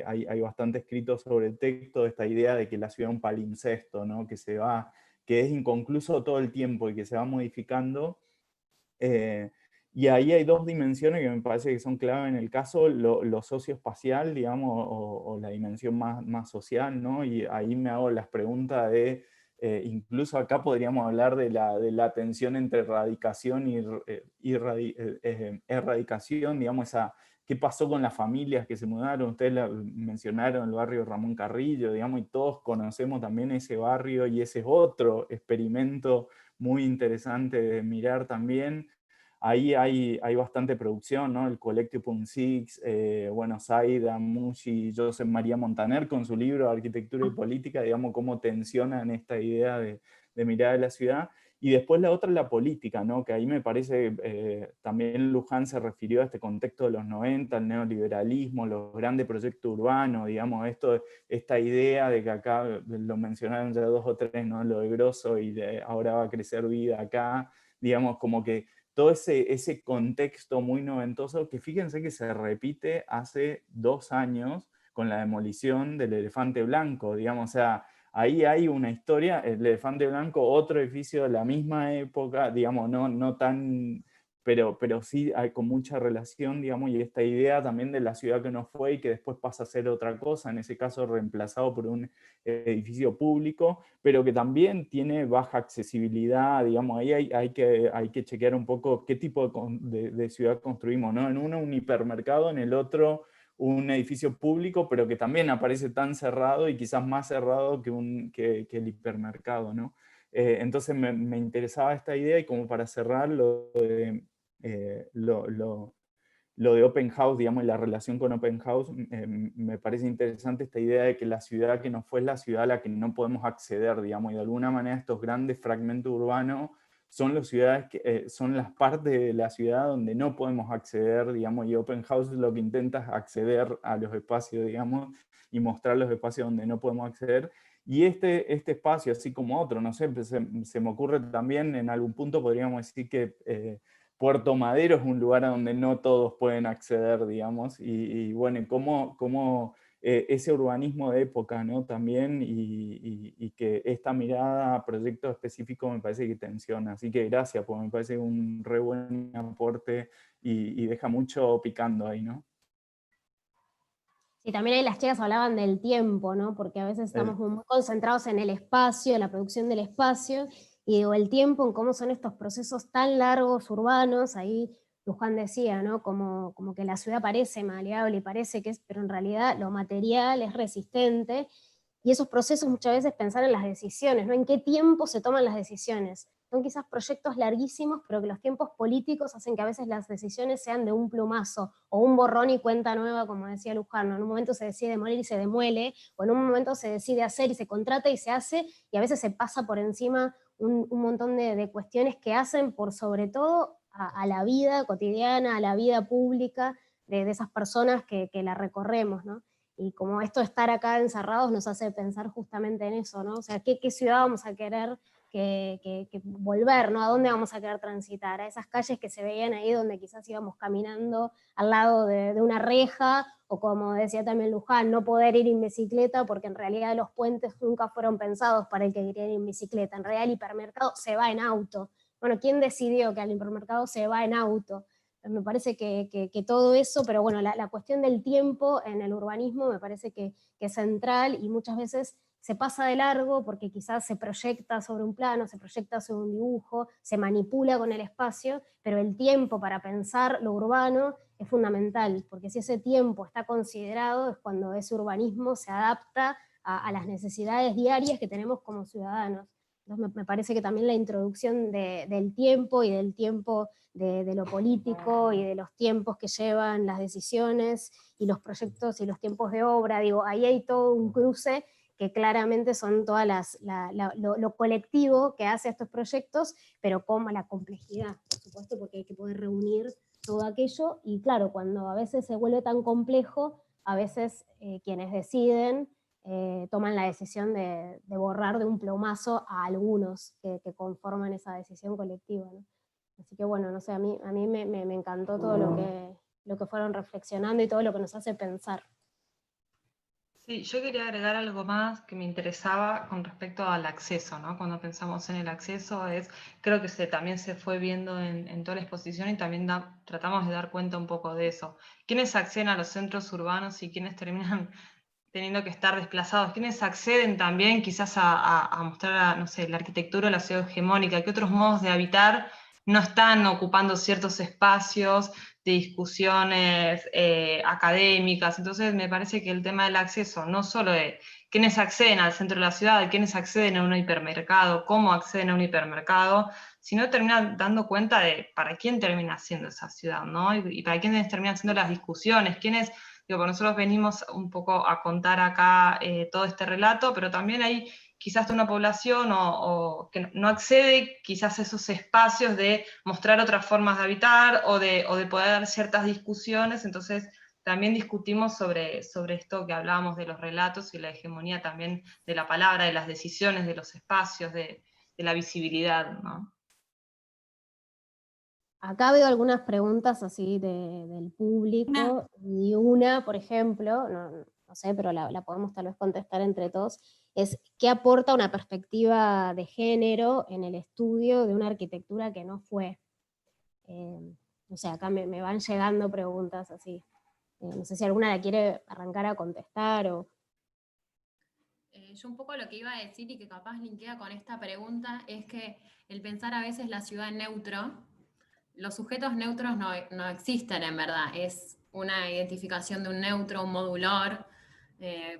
hay bastante escrito sobre el texto, esta idea de que la ciudad es un palimpsesto, ¿no? Que es inconcluso todo el tiempo y que se va modificando. Y ahí hay dos dimensiones que me parece que son clave en el caso, lo socioespacial, digamos, o la dimensión más social, ¿no? Y ahí me hago las preguntas de, incluso acá podríamos hablar de la tensión entre erradicación y erradicación, digamos, qué pasó con las familias que se mudaron. Ustedes mencionaron el barrio Ramón Carrillo, digamos, y todos conocemos también ese barrio, y ese es otro experimento muy interesante de mirar también. Ahí hay bastante producción, ¿no? El Collective .6, bueno, Zaida, Mushi, Josep María Montaner con su libro Arquitectura y Política, digamos, cómo tensionan esta idea de mirar a la ciudad. Y después la otra es la política, ¿no? Que ahí me parece, también Luján se refirió a este contexto de los 90, el neoliberalismo, los grandes proyectos urbanos, digamos, esta idea de que acá, lo mencionaron ya dos o tres, ¿no? Lo de Grosso y ahora va a crecer vida acá, digamos, como que todo ese contexto muy noventoso, que fíjense que se repite hace 2 años con la demolición del Elefante Blanco, digamos, o sea, ahí hay una historia, el Elefante Blanco, otro edificio de la misma época, digamos, no tan, pero sí hay con mucha relación, digamos, y esta idea también de la ciudad que no fue y que después pasa a ser otra cosa, en ese caso reemplazado por un edificio público, pero que también tiene baja accesibilidad, digamos, ahí hay que chequear un poco qué tipo de ciudad construimos, ¿no? En uno un hipermercado, en el otro un edificio público, pero que también aparece tan cerrado y quizás más cerrado que el hipermercado, ¿no? Entonces me interesaba esta idea, y como para cerrar lo de Open House, digamos, y la relación con Open House, me parece interesante esta idea de que la ciudad que no fue es la ciudad a la que no podemos acceder, digamos, y de alguna manera estos grandes fragmentos urbanos son las ciudades son las partes de la ciudad donde no podemos acceder, digamos, y Open House lo que intenta es acceder a los espacios, digamos, y mostrar los espacios donde no podemos acceder. Y este espacio, así como otro, no sé, se me ocurre también, en algún punto podríamos decir que Puerto Madero es un lugar a donde no todos pueden acceder, digamos, y bueno, cómo ese urbanismo de época, ¿no? También, y que esta mirada a proyectos específicos me parece que tensiona. Así que gracias, porque me parece un re buen aporte y deja mucho picando ahí, ¿no? Y también ahí las chicas hablaban del tiempo, ¿no? Porque a veces estamos muy concentrados en el espacio, en la producción del espacio, y digo, el tiempo, en cómo son estos procesos tan largos, urbanos, ahí Luján decía, ¿no? Como que la ciudad parece maleable y parece que es, pero en realidad lo material es resistente, y esos procesos muchas veces pensar en las decisiones, ¿no? En qué tiempo se toman las decisiones. Son quizás proyectos larguísimos, pero que los tiempos políticos hacen que a veces las decisiones sean de un plumazo, o un borrón y cuenta nueva, como decía Luján, ¿no? En un momento se decide demoler y se demuele, o en un momento se decide hacer y se contrata y se hace, y a veces se pasa por encima un montón de cuestiones que hacen por sobre todo a la vida cotidiana, a la vida pública de esas personas que la recorremos, ¿no? Y como esto de estar acá encerrados nos hace pensar justamente en eso, ¿no? O sea, ¿qué ciudad vamos a querer que volver, ¿no? ¿A dónde vamos a querer transitar? A esas calles que se veían ahí donde quizás íbamos caminando al lado de una reja, o como decía también Luján, no poder ir en bicicleta, porque en realidad los puentes nunca fueron pensados para el que quería ir en bicicleta. En realidad el hipermercado se va en auto. Bueno, ¿quién decidió que al hipermercado se va en auto? Me parece que todo eso, pero bueno, la cuestión del tiempo en el urbanismo me parece que es central, y muchas veces se pasa de largo porque quizás se proyecta sobre un plano, se proyecta sobre un dibujo, se manipula con el espacio, pero el tiempo para pensar lo urbano es fundamental, porque si ese tiempo está considerado es cuando ese urbanismo se adapta a las necesidades diarias que tenemos como ciudadanos. Entonces me parece que también la introducción del tiempo y del tiempo de lo político y de los tiempos que llevan las decisiones y los proyectos y los tiempos de obra, digo, ahí hay todo un cruce que claramente son todas lo colectivo que hace estos proyectos, pero con la complejidad, por supuesto, porque hay que poder reunir todo aquello, y claro, cuando a veces se vuelve tan complejo, a veces quienes deciden toman la decisión de borrar de un plumazo a algunos que conforman esa decisión colectiva, ¿no? Así que bueno, no sé, a mí me encantó todo lo que fueron reflexionando y todo lo que nos hace pensar. Sí, yo quería agregar algo más que me interesaba con respecto al acceso, ¿no? Cuando pensamos en el acceso, creo que también se fue viendo en toda la exposición, y también tratamos de dar cuenta un poco de eso. ¿Quiénes acceden a los centros urbanos y quiénes terminan teniendo que estar desplazados? ¿Quiénes acceden también quizás a mostrar, no sé, la arquitectura de la ciudad hegemónica? ¿Qué otros modos de habitar no están ocupando ciertos espacios de discusiones académicas? Entonces me parece que el tema del acceso, no solo de quiénes acceden al centro de la ciudad, quiénes acceden a un hipermercado, cómo acceden a un hipermercado, sino termina dando cuenta de para quién termina siendo esa ciudad, ¿no? Y para quiénes terminan siendo las discusiones, quiénes... Digo, nosotros venimos un poco a contar acá todo este relato, pero también hay quizás una población que no accede quizás a esos espacios de mostrar otras formas de habitar o de poder dar ciertas discusiones. Entonces también discutimos sobre esto que hablábamos de los relatos y la hegemonía también de la palabra, de las decisiones, de los espacios, de la visibilidad, ¿no? Acá veo algunas preguntas así del público, y una, por ejemplo, no sé, pero la podemos tal vez contestar entre todos, es ¿qué aporta una perspectiva de género en el estudio de una arquitectura que no fue? No sé, acá me van llegando preguntas así. No sé si alguna la quiere arrancar a contestar o... Yo un poco lo que iba a decir, y que capaz linkea con esta pregunta, es que el pensar a veces la ciudad en neutro, los sujetos neutros no existen en verdad, es una identificación de un neutro, un modulor,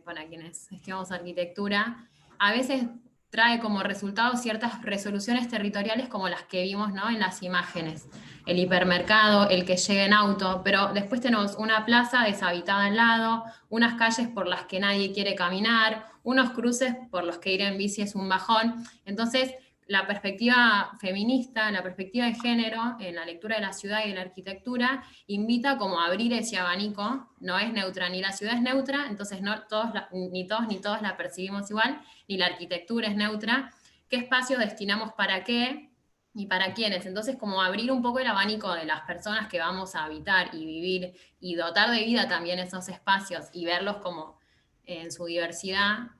para quienes estudiamos arquitectura. A veces trae como resultado ciertas resoluciones territoriales como las que vimos, ¿no?, en las imágenes. El hipermercado, el que llega en auto, pero después tenemos una plaza deshabitada al lado, unas calles por las que nadie quiere caminar, unos cruces por los que ir en bici es un bajón. Entonces, la perspectiva feminista, la perspectiva de género en la lectura de la ciudad y de la arquitectura invita como a abrir ese abanico. No es neutra, ni la ciudad es neutra, entonces no todos, ni todos la percibimos igual, ni la arquitectura es neutra. ¿Qué espacios destinamos para qué y para quiénes? Entonces, como abrir un poco el abanico de las personas que vamos a habitar y vivir, y dotar de vida también esos espacios y verlos como en su diversidad,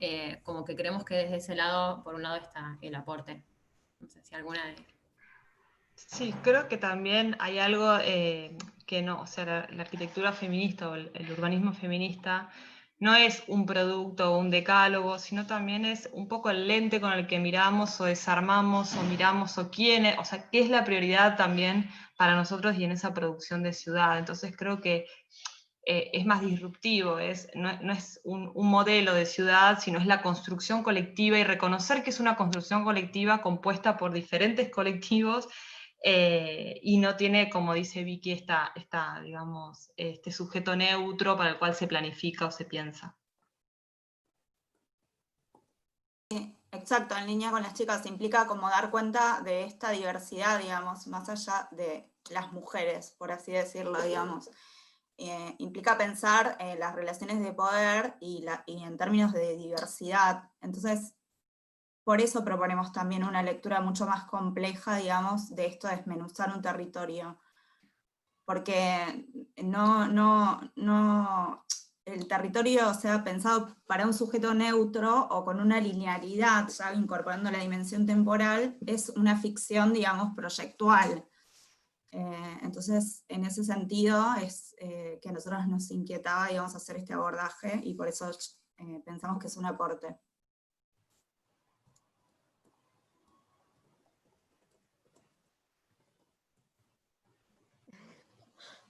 como que creemos que desde ese lado, por un lado, está el aporte. No sé si alguna de... Sí, creo que también hay algo que no, o sea, la arquitectura feminista o el urbanismo feminista no es un producto o un decálogo, sino también es un poco el lente con el que miramos o desarmamos o miramos o quién, o sea, qué es la prioridad también para nosotros y en esa producción de ciudad. Entonces creo que es más disruptivo, no es un modelo de ciudad, sino es la construcción colectiva y reconocer que es una construcción colectiva compuesta por diferentes colectivos y no tiene, como dice Vicky, digamos, este sujeto neutro para el cual se planifica o se piensa. Exacto, en línea con las chicas, implica como dar cuenta de esta diversidad, digamos, más allá de las mujeres, por así decirlo, digamos. Implica pensar en las relaciones de poder y en términos de diversidad. Entonces, por eso proponemos también una lectura mucho más compleja, digamos, de esto de desmenuzar un territorio. Porque el territorio sea pensado para un sujeto neutro o con una linealidad, ya incorporando la dimensión temporal, es una ficción, digamos, proyectual. Entonces, en ese sentido, es que a nosotros nos inquietaba, digamos, hacer este abordaje, y por eso pensamos que es un aporte.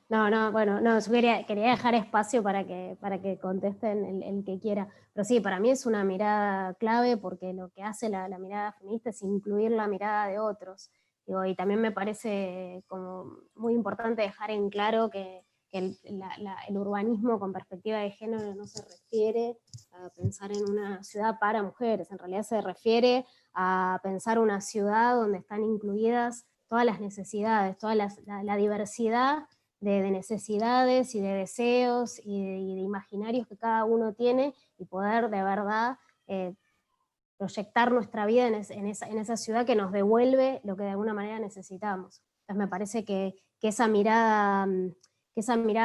Bueno, yo quería dejar espacio para que contesten el que quiera. Pero sí, para mí es una mirada clave, porque lo que hace la mirada feminista es incluir la mirada de otros. Digo, y también me parece como muy importante dejar en claro que el urbanismo con perspectiva de género no se refiere a pensar en una ciudad para mujeres, en realidad se refiere a pensar una ciudad donde están incluidas todas las necesidades, toda la diversidad de necesidades y de deseos y de imaginarios que cada uno tiene, y poder de verdad proyectar nuestra vida en esa ciudad que nos devuelve lo que de alguna manera necesitamos. Entonces me parece que esa mirada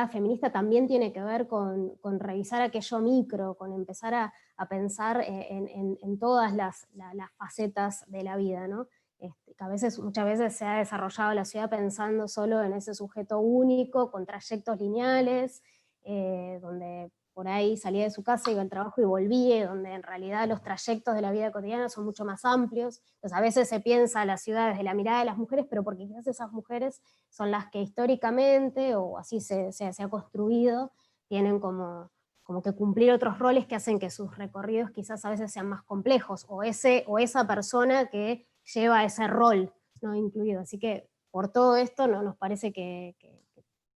feminista también tiene que ver con revisar aquello micro, con empezar a pensar en todas las facetas de la vida, ¿no? Que muchas veces se ha desarrollado la ciudad pensando solo en ese sujeto único, con trayectos lineales, donde por ahí salía de su casa, iba al trabajo y volvía, donde en realidad los trayectos de la vida cotidiana son mucho más amplios. Entonces a veces se piensa la ciudad desde la mirada de las mujeres, pero porque quizás esas mujeres son las que históricamente, o así se ha construido, tienen como que cumplir otros roles que hacen que sus recorridos quizás a veces sean más complejos, o esa persona que lleva ese rol, ¿no?, incluido. Así que por todo esto nos parece que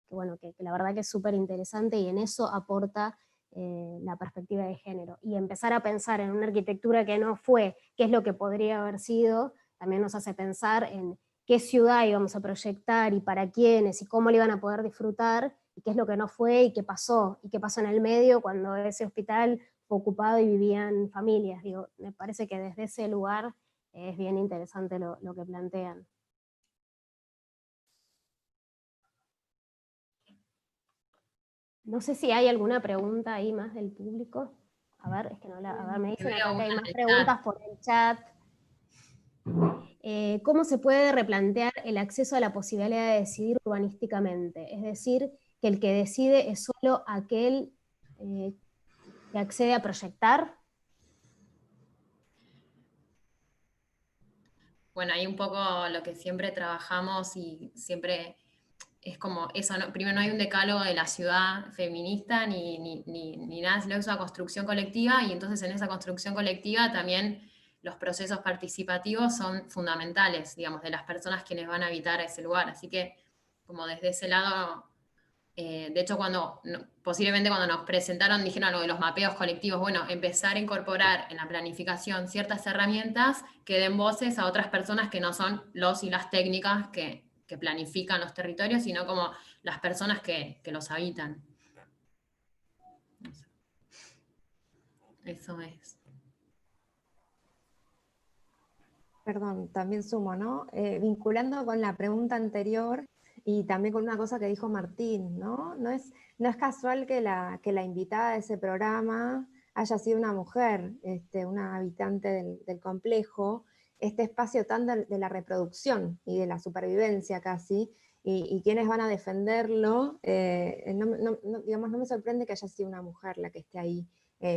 la verdad que es súper interesante, y en eso aporta la perspectiva de género. Y empezar a pensar en una arquitectura que no fue, qué es lo que podría haber sido, también nos hace pensar en qué ciudad íbamos a proyectar y para quiénes y cómo le iban a poder disfrutar, y qué es lo que no fue y qué pasó en el medio cuando ese hospital fue ocupado y vivían familias. Digo, me parece que desde ese lugar es bien interesante lo que plantean. No sé si hay alguna pregunta ahí más del público. A ver, es que no a ver, me dicen acá que hay más preguntas por el chat. ¿Cómo se puede replantear el acceso a la posibilidad de decidir urbanísticamente? Es decir, que el que decide es solo aquel que accede a proyectar. Bueno, hay un poco lo que siempre trabajamos y siempre es como eso, ¿no? Primero, no hay un decálogo de la ciudad feminista ni nada, sino que es una construcción colectiva, y entonces en esa construcción colectiva también los procesos participativos son fundamentales, digamos, de las personas quienes van a habitar ese lugar. Así que, como desde ese lado, de hecho, posiblemente cuando nos presentaron, dijeron lo de los mapeos colectivos, bueno, empezar a incorporar en la planificación ciertas herramientas que den voces a otras personas que no son los y las técnicas que planifican los territorios, sino como las personas que los habitan. Eso es. Perdón, también sumo, ¿no? Vinculando con la pregunta anterior y también con una cosa que dijo Martín, ¿no? No es casual que la invitada de ese programa haya sido una mujer, una habitante del complejo, este espacio tan de la reproducción y de la supervivencia casi, y quiénes van a defenderlo, digamos, no me sorprende que haya sido una mujer la que esté ahí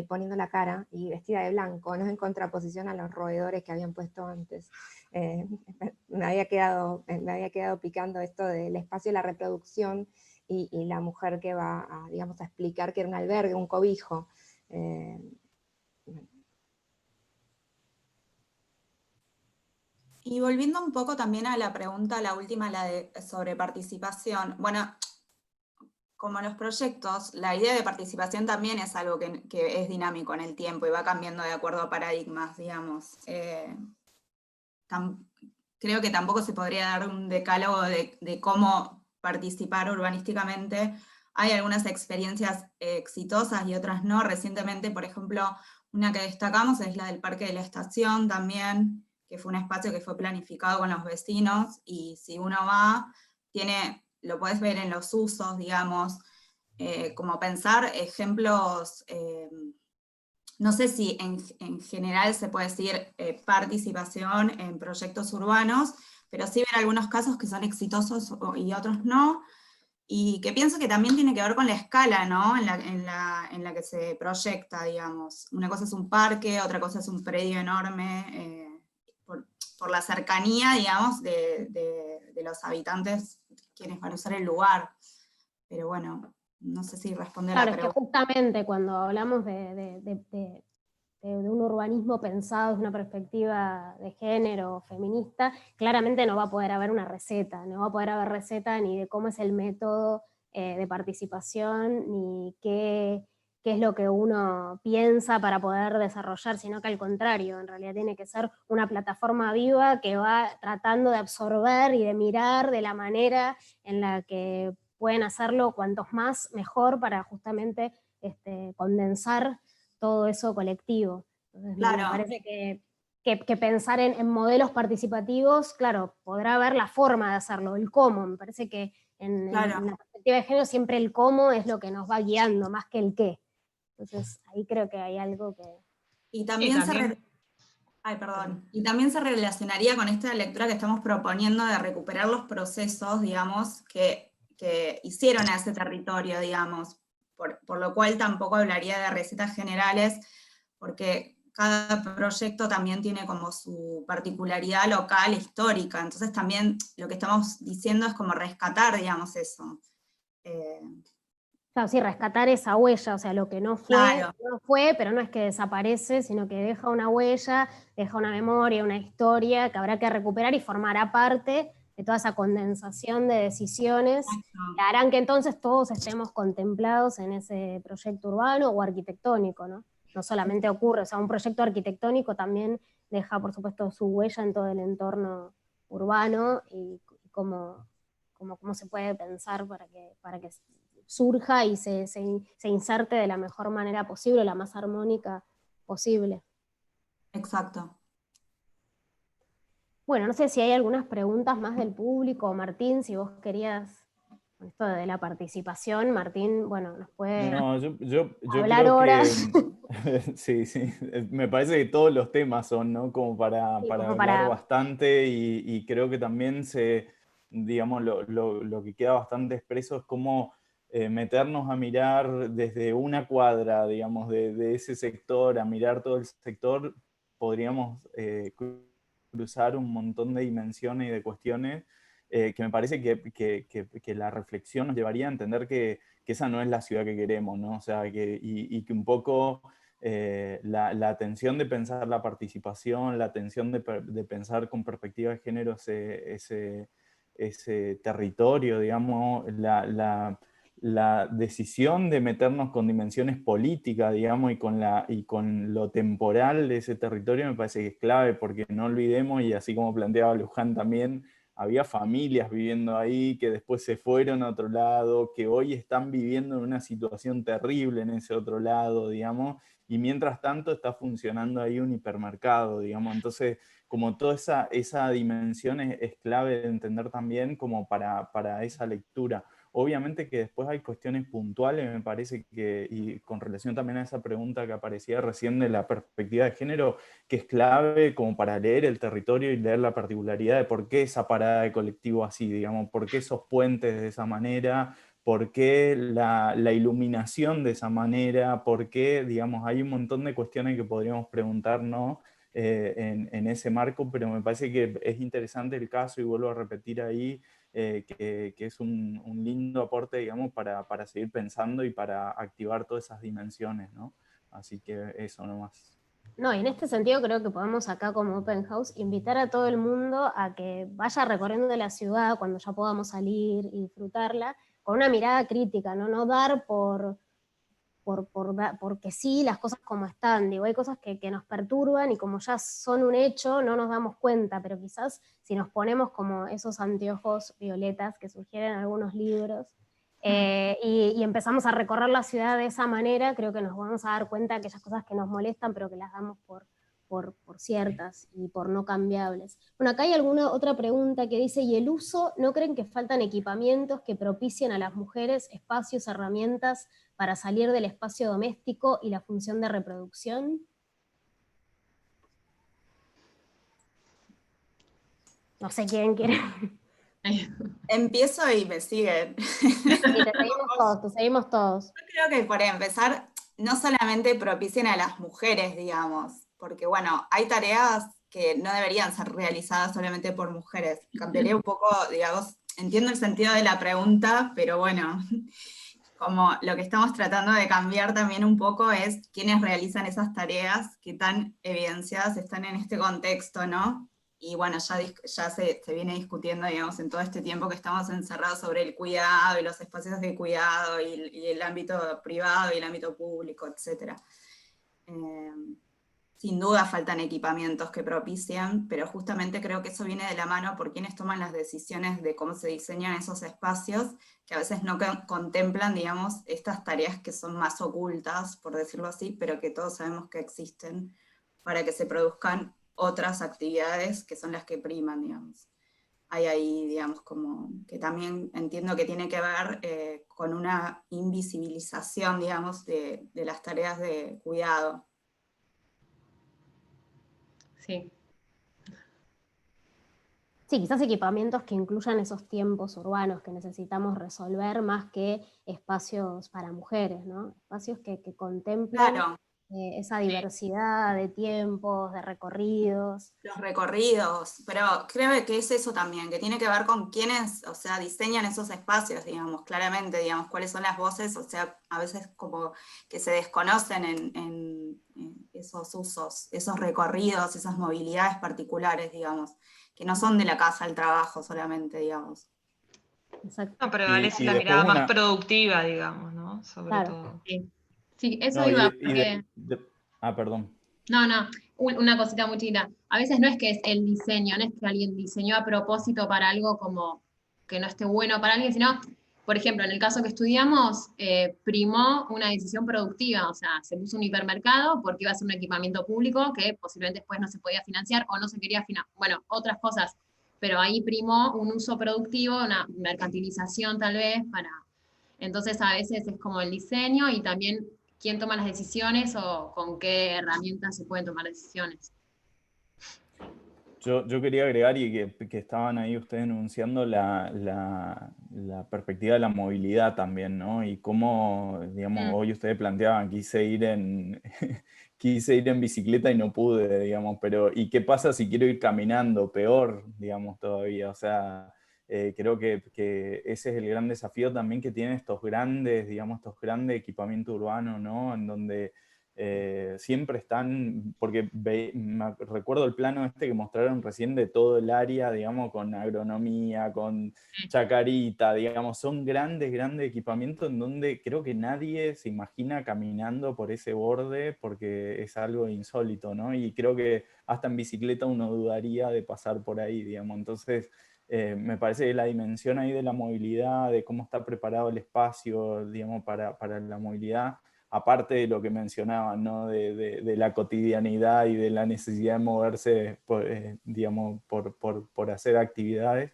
poniendo la cara y vestida de blanco, ¿no? En contraposición a los roedores que habían puesto antes. Me había quedado picando esto del espacio y la reproducción y la mujer que va a, digamos, a explicar que era un albergue, un cobijo. Y volviendo un poco también a la pregunta, la última, sobre participación. Bueno, como los proyectos, la idea de participación también es algo que es dinámico en el tiempo y va cambiando de acuerdo a paradigmas, digamos. Creo que tampoco se podría dar un decálogo de cómo participar urbanísticamente. Hay algunas experiencias exitosas y otras no. Recientemente, por ejemplo, una que destacamos es la del Parque de la Estación también, que fue un espacio que fue planificado con los vecinos, y si uno va, lo puedes ver en los usos, digamos, como pensar ejemplos, no sé si en general se puede decir participación en proyectos urbanos, pero sí ver algunos casos que son exitosos y otros no, y que pienso que también tiene que ver con la escala, ¿no? en la que se proyecta, digamos. Una cosa es un parque, otra cosa es un predio enorme, por la cercanía, digamos, de los habitantes quienes van a usar el lugar. Pero bueno, no sé si responde a la pregunta. Claro, es que justamente cuando hablamos de un urbanismo pensado desde una perspectiva de género, feminista, claramente no va a poder haber una receta, no va a poder haber receta ni de cómo es el método de participación, ni qué es lo que uno piensa para poder desarrollar, sino que al contrario, en realidad tiene que ser una plataforma viva que va tratando de absorber y de mirar de la manera en la que pueden hacerlo cuantos más mejor para justamente condensar todo eso colectivo. Entonces, claro. Me parece que pensar en modelos participativos, claro, podrá haber la forma de hacerlo, el cómo. Me parece que en la perspectiva de género siempre el cómo es lo que nos va guiando, más que el qué. Entonces, ahí creo que hay algo que... Y también, y también se relacionaría con esta lectura que estamos proponiendo de recuperar los procesos, digamos, que hicieron a ese territorio, digamos, por lo cual tampoco hablaría de recetas generales, porque cada proyecto también tiene como su particularidad local, histórica, entonces también lo que estamos diciendo es como rescatar, digamos, eso. Claro, sí, rescatar esa huella, o sea, lo que no fue, claro, no fue, pero no es que desaparece, sino que deja una huella, deja una memoria, una historia que habrá que recuperar y formará parte de toda esa condensación de decisiones que harán que entonces todos estemos contemplados en ese proyecto urbano o arquitectónico, ¿no? No solamente ocurre, o sea, un proyecto arquitectónico también deja, por supuesto, su huella en todo el entorno urbano y cómo se puede pensar para que surja y se inserte de la mejor manera posible, la más armónica posible. Exacto. Bueno, no sé si hay algunas preguntas más del público. Martín, si vos querías, con esto de la participación, Martín, bueno, nos puede yo hablar creo horas. Que, sí, me parece que todos los temas son, ¿no? Como para hablar bastante, y creo que también digamos, lo que queda bastante expreso es cómo meternos a mirar desde una cuadra, digamos, de ese sector, a mirar todo el sector, podríamos cruzar un montón de dimensiones y de cuestiones que me parece que la reflexión nos llevaría a entender que esa no es la ciudad que queremos, ¿no? O sea, y que un poco la atención de pensar la participación, la atención de pensar con perspectiva de género ese territorio, digamos, la decisión de meternos con dimensiones políticas, digamos, y con lo temporal de ese territorio me parece que es clave, porque no olvidemos, y así como planteaba Luján también, había familias viviendo ahí que después se fueron a otro lado, que hoy están viviendo en una situación terrible en ese otro lado, digamos, y mientras tanto está funcionando ahí un hipermercado, digamos. Entonces, como toda esa dimensión es clave de entender también como para esa lectura. obviamente que después hay cuestiones puntuales, me parece que, y con relación también a esa pregunta que aparecía recién de la perspectiva de género, que es clave como para leer el territorio y leer la particularidad de por qué esa parada de colectivo así, digamos, por qué esos puentes de esa manera, por qué la iluminación de esa manera, por qué, digamos, hay un montón de cuestiones que podríamos preguntarnos en ese marco, pero me parece que es interesante el caso, y vuelvo a repetir ahí, que es un lindo aporte, digamos, para seguir pensando y para activar todas esas dimensiones, ¿no? Así que eso nomás. No, y en este sentido creo que podemos acá como Open House invitar a todo el mundo a que vaya recorriendo la ciudad cuando ya podamos salir y disfrutarla, con una mirada crítica, ¿no? No dar porque sí las cosas como están. Digo, hay cosas que nos perturban y como ya son un hecho no nos damos cuenta, pero quizás si nos ponemos como esos anteojos violetas que sugieren algunos libros, y empezamos a recorrer la ciudad de esa manera, creo que nos vamos a dar cuenta de aquellas cosas que nos molestan, pero que las damos por ciertas y por no cambiables. Bueno, acá hay alguna otra pregunta que dice, ¿y el uso? ¿No creen que faltan equipamientos que propicien a las mujeres espacios, herramientas para salir del espacio doméstico y la función de reproducción? No sé quién quiere. Empiezo y me siguen. Sí, te seguimos todos. Yo creo que por empezar, no solamente propicien a las mujeres, digamos, porque bueno, hay tareas que no deberían ser realizadas solamente por mujeres. Cambiaría un poco, digamos, entiendo el sentido de la pregunta, pero bueno, como lo que estamos tratando de cambiar también un poco es quiénes realizan esas tareas, qué tan evidenciadas están en este contexto, ¿no? Y bueno, ya se viene discutiendo, digamos, en todo este tiempo que estamos encerrados sobre el cuidado y los espacios de cuidado y el ámbito privado y el ámbito público, etc. Sin duda faltan equipamientos que propician, pero justamente creo que eso viene de la mano por quienes toman las decisiones de cómo se diseñan esos espacios, que a veces no contemplan, digamos, estas tareas que son más ocultas, por decirlo así, pero que todos sabemos que existen para que se produzcan otras actividades que son las que priman, digamos. Hay ahí, digamos, como que también entiendo que tiene que ver con una invisibilización, digamos, de las tareas de cuidado. Sí. Sí, quizás equipamientos que incluyan esos tiempos urbanos que necesitamos resolver más que espacios para mujeres, ¿no? Espacios que contemplen Claro. Esa diversidad de tiempos, de recorridos. Los recorridos, pero creo que es eso también, que tiene que ver con quiénes, o sea, diseñan esos espacios, digamos, claramente, digamos, cuáles son las voces, o sea, a veces como que se desconocen en esos usos, esos recorridos, esas movilidades particulares, digamos, que no son de la casa al trabajo solamente, digamos. Exacto. No, prevalece la mirada más productiva, digamos, ¿no? Sobre todo. Sí, eso iba, porque... perdón. No, una cosita muy chiquita. A veces no es que es el diseño, no es que alguien diseñó a propósito para algo como que no esté bueno para alguien, sino, por ejemplo, en el caso que estudiamos, primó una decisión productiva, o sea, se puso un hipermercado porque iba a ser un equipamiento público que posiblemente después no se podía financiar o no se quería financiar, bueno, otras cosas, pero ahí primó un uso productivo, una mercantilización tal vez para... Entonces a veces es como el diseño y también quién toma las decisiones o con qué herramientas se pueden tomar decisiones. Yo quería agregar, y que estaban ahí ustedes enunciando la perspectiva de la movilidad también, ¿no? Y cómo, digamos, hoy ustedes planteaban, quise ir en bicicleta y no pude, digamos, pero ¿y qué pasa si quiero ir caminando? Peor, digamos, todavía. O sea, creo que ese es el gran desafío también que tienen estos grandes equipamientos urbanos, ¿no? En donde siempre están, porque recuerdo el plano este que mostraron recién de todo el área, digamos, con agronomía, con chacarita, digamos, son grandes equipamientos en donde creo que nadie se imagina caminando por ese borde porque es algo insólito, ¿no? Y creo que hasta en bicicleta uno dudaría de pasar por ahí, digamos. Entonces, me parece que la dimensión ahí de la movilidad, de cómo está preparado el espacio, digamos, para la movilidad, aparte de lo que mencionaban, ¿no? de la cotidianidad y de la necesidad de moverse, digamos, por hacer actividades,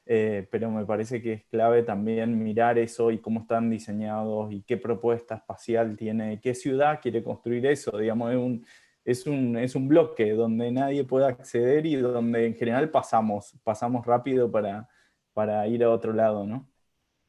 pero me parece que es clave también mirar eso y cómo están diseñados y qué propuesta espacial tiene, qué ciudad quiere construir eso, digamos, es un bloque donde nadie puede acceder y donde en general pasamos rápido para ir a otro lado, ¿no?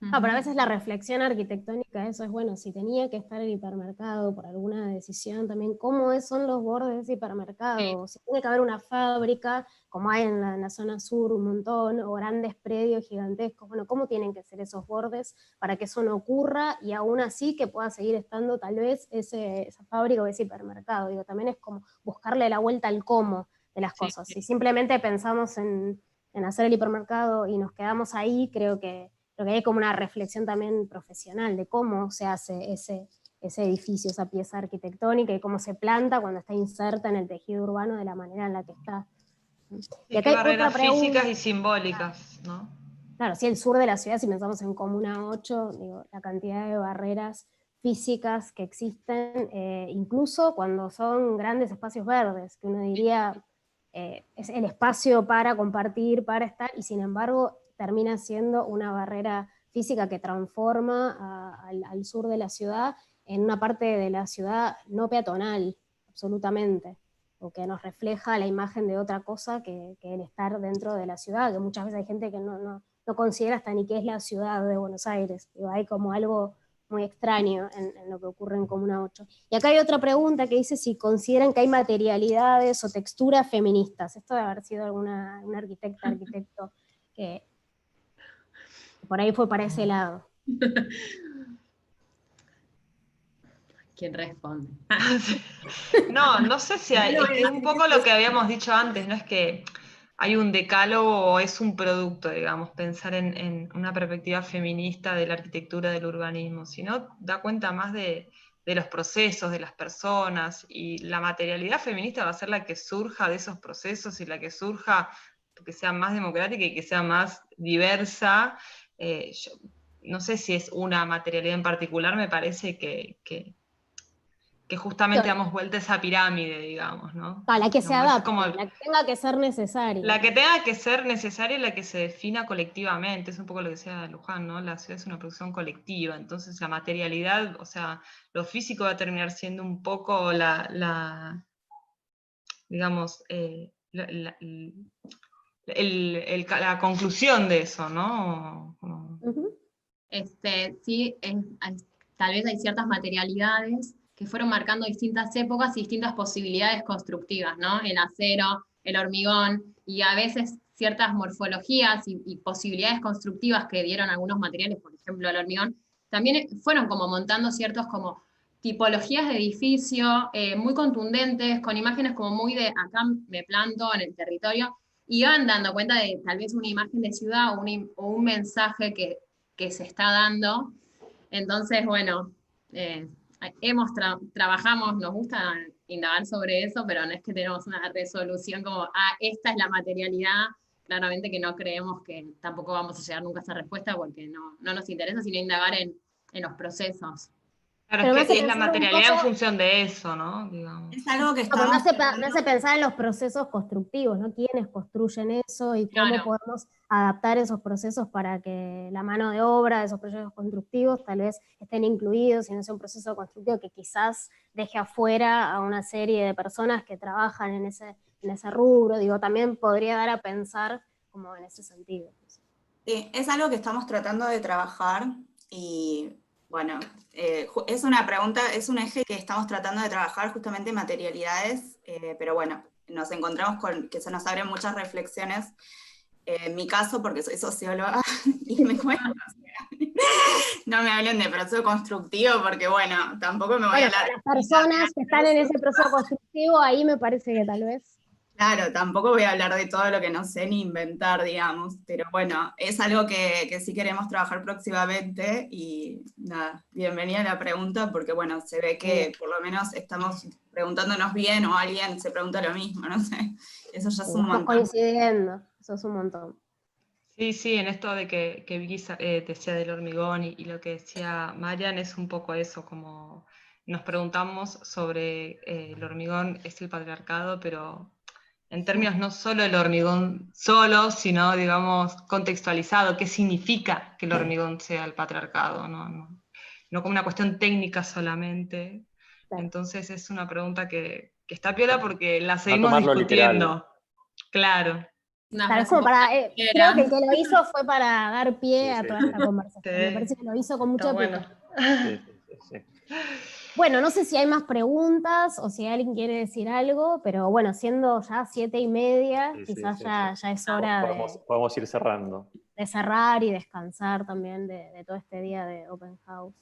Pero a veces la reflexión arquitectónica, eso es bueno, si tenía que estar el hipermercado por alguna decisión también, ¿cómo son los bordes de ese hipermercado? Si tiene que haber una fábrica, como hay en la zona sur un montón, o grandes predios gigantescos, bueno, ¿cómo tienen que ser esos bordes para que eso no ocurra y aún así que pueda seguir estando tal vez esa fábrica o ese hipermercado? Digo, también es como buscarle la vuelta al cómo de las cosas. Si simplemente pensamos en hacer el hipermercado y nos quedamos ahí, creo que hay como una reflexión también profesional de cómo se hace ese edificio, esa pieza arquitectónica y cómo se planta cuando está inserta en el tejido urbano de la manera en la que está. Y acá hay barreras físicas y simbólicas, ¿no? Claro, sí, el sur de la ciudad, si pensamos en Comuna 8, digo, la cantidad de barreras físicas que existen, incluso cuando son grandes espacios verdes, que uno diría es el espacio para compartir, para estar, y sin embargo termina siendo una barrera física que transforma al sur de la ciudad en una parte de la ciudad no peatonal, absolutamente, o que nos refleja la imagen de otra cosa que el estar dentro de la ciudad, que muchas veces hay gente que no considera hasta ni qué es la ciudad de Buenos Aires. Digo, hay como algo muy extraño en lo que ocurre en Comuna 8. Y acá hay otra pregunta que dice si consideran que hay materialidades o texturas feministas. Esto debe haber sido una arquitecto que por ahí fue para ese lado. ¿Quién responde? No sé si hay, es que es un poco lo que habíamos dicho antes, no es que hay un decálogo o es un producto, digamos, pensar en una perspectiva feminista de la arquitectura del urbanismo, sino da cuenta más de los procesos, de las personas, y la materialidad feminista va a ser la que surja de esos procesos y la que surja, que sea más democrática y que sea más diversa. Yo no sé si es una materialidad en particular, me parece que justamente damos vuelta a esa pirámide, digamos, ¿no? La que se adapte, la que tenga que ser necesaria. La que tenga que ser necesaria y la que se defina colectivamente, es un poco lo que decía Luján, ¿no? La ciudad es una producción colectiva, entonces la materialidad, o sea, lo físico va a terminar siendo un poco digamos, la conclusión de eso, ¿no? Sí, tal vez hay ciertas materialidades que fueron marcando distintas épocas y distintas posibilidades constructivas, ¿no? El acero, el hormigón, y a veces ciertas morfologías y posibilidades constructivas que dieron algunos materiales, por ejemplo el hormigón, también fueron como montando ciertos como tipologías de edificio muy contundentes, con imágenes como muy de acá me planto en el territorio, y van dando cuenta de tal vez una imagen de ciudad o un mensaje que se está dando. Entonces, bueno, trabajamos, nos gusta indagar sobre eso, pero no es que tenemos una resolución como, esta es la materialidad. Claramente que no creemos que tampoco vamos a llegar nunca a esa respuesta porque no nos interesa, sino indagar en los procesos. Claro, es que es la materialidad en función de eso, ¿no? Digamos. Es algo que me hace pensar en los procesos constructivos, ¿no? ¿Quiénes construyen eso y cómo podemos adaptar esos procesos para que la mano de obra de esos procesos constructivos tal vez estén incluidos y no sea un proceso constructivo que quizás deje afuera a una serie de personas que trabajan en ese rubro? Digo, también podría dar a pensar como en ese sentido. Sí, es algo que estamos tratando de trabajar y bueno, es una pregunta, es un eje que estamos tratando de trabajar justamente materialidades, pero bueno, nos encontramos con que se nos abren muchas reflexiones. En mi caso, porque soy socióloga, y me cuesta, no me hablen de proceso constructivo, porque bueno, tampoco me voy a hablar. Las personas que están en ese proceso constructivo, ahí me parece que tal vez. Claro, tampoco voy a hablar de todo lo que no sé ni inventar, digamos, pero bueno, es algo que sí queremos trabajar próximamente y nada, bienvenida a la pregunta porque bueno, se ve que por lo menos estamos preguntándonos bien o alguien se pregunta lo mismo, no sé, eso ya es un montón. Coincidiendo, eso es un montón. Sí, en esto de que Vicky decía del hormigón y lo que decía Marian es un poco eso, como nos preguntamos sobre el hormigón, es el patriarcado, pero en términos no solo del hormigón solo, sino, digamos, contextualizado, qué significa que el hormigón sea el patriarcado, no como una cuestión técnica solamente. Claro. Entonces es una pregunta que está piola porque la No seguimos tomarlo discutiendo. literal. Claro. Claro, es como para, creo que el que lo hizo fue para dar pie a toda esta conversación. Sí. Me parece que lo hizo con mucha Está bueno. aplicación. Bueno, no sé si hay más preguntas o si alguien quiere decir algo, pero bueno, siendo ya 7:30, quizás ya es hora podemos ir cerrando. de cerrar y descansar también de todo este día de Open House.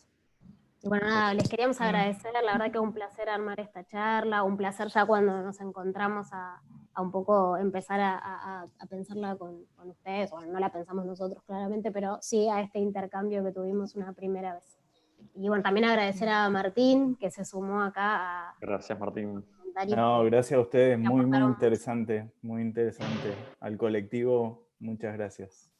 Y bueno, nada, les queríamos agradecer, la verdad que un placer armar esta charla, un placer ya cuando nos encontramos a un poco empezar a pensarla con ustedes, bueno, no la pensamos nosotros claramente, pero sí a este intercambio que tuvimos una primera vez. Y bueno, también agradecer a Martín, que se sumó acá. Gracias, Martín. No, gracias a ustedes, muy interesante, muy interesante. Al colectivo, muchas gracias.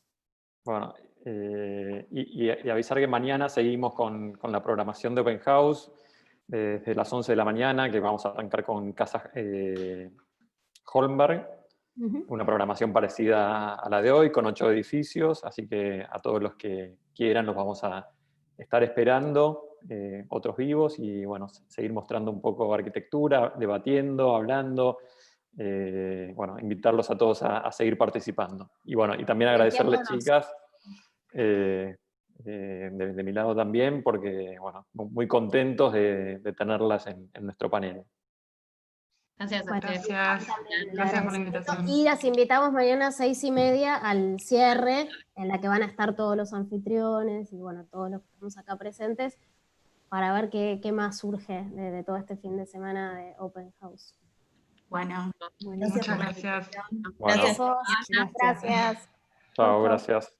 Bueno, y avisar que mañana seguimos con la programación de Open House, desde las 11 de la mañana, que vamos a arrancar con Casa Holmberg, una programación parecida a la de hoy, con 8 edificios, así que a todos los que quieran los vamos a estar esperando, otros vivos, y bueno, seguir mostrando un poco arquitectura, debatiendo, hablando, bueno, invitarlos a todos a seguir participando. Y bueno, y también agradecerles, chicas, de mi lado también, porque bueno, muy contentos de tenerlas en nuestro panel. Gracias a ustedes. Gracias por la invitación. Y las invitamos mañana a 6:30 al cierre, en la que van a estar todos los anfitriones y bueno, todos los que estamos acá presentes, para ver qué más surge de todo este fin de semana de Open House. Bueno, muchas gracias. Bueno. Gracias. Chao, gracias.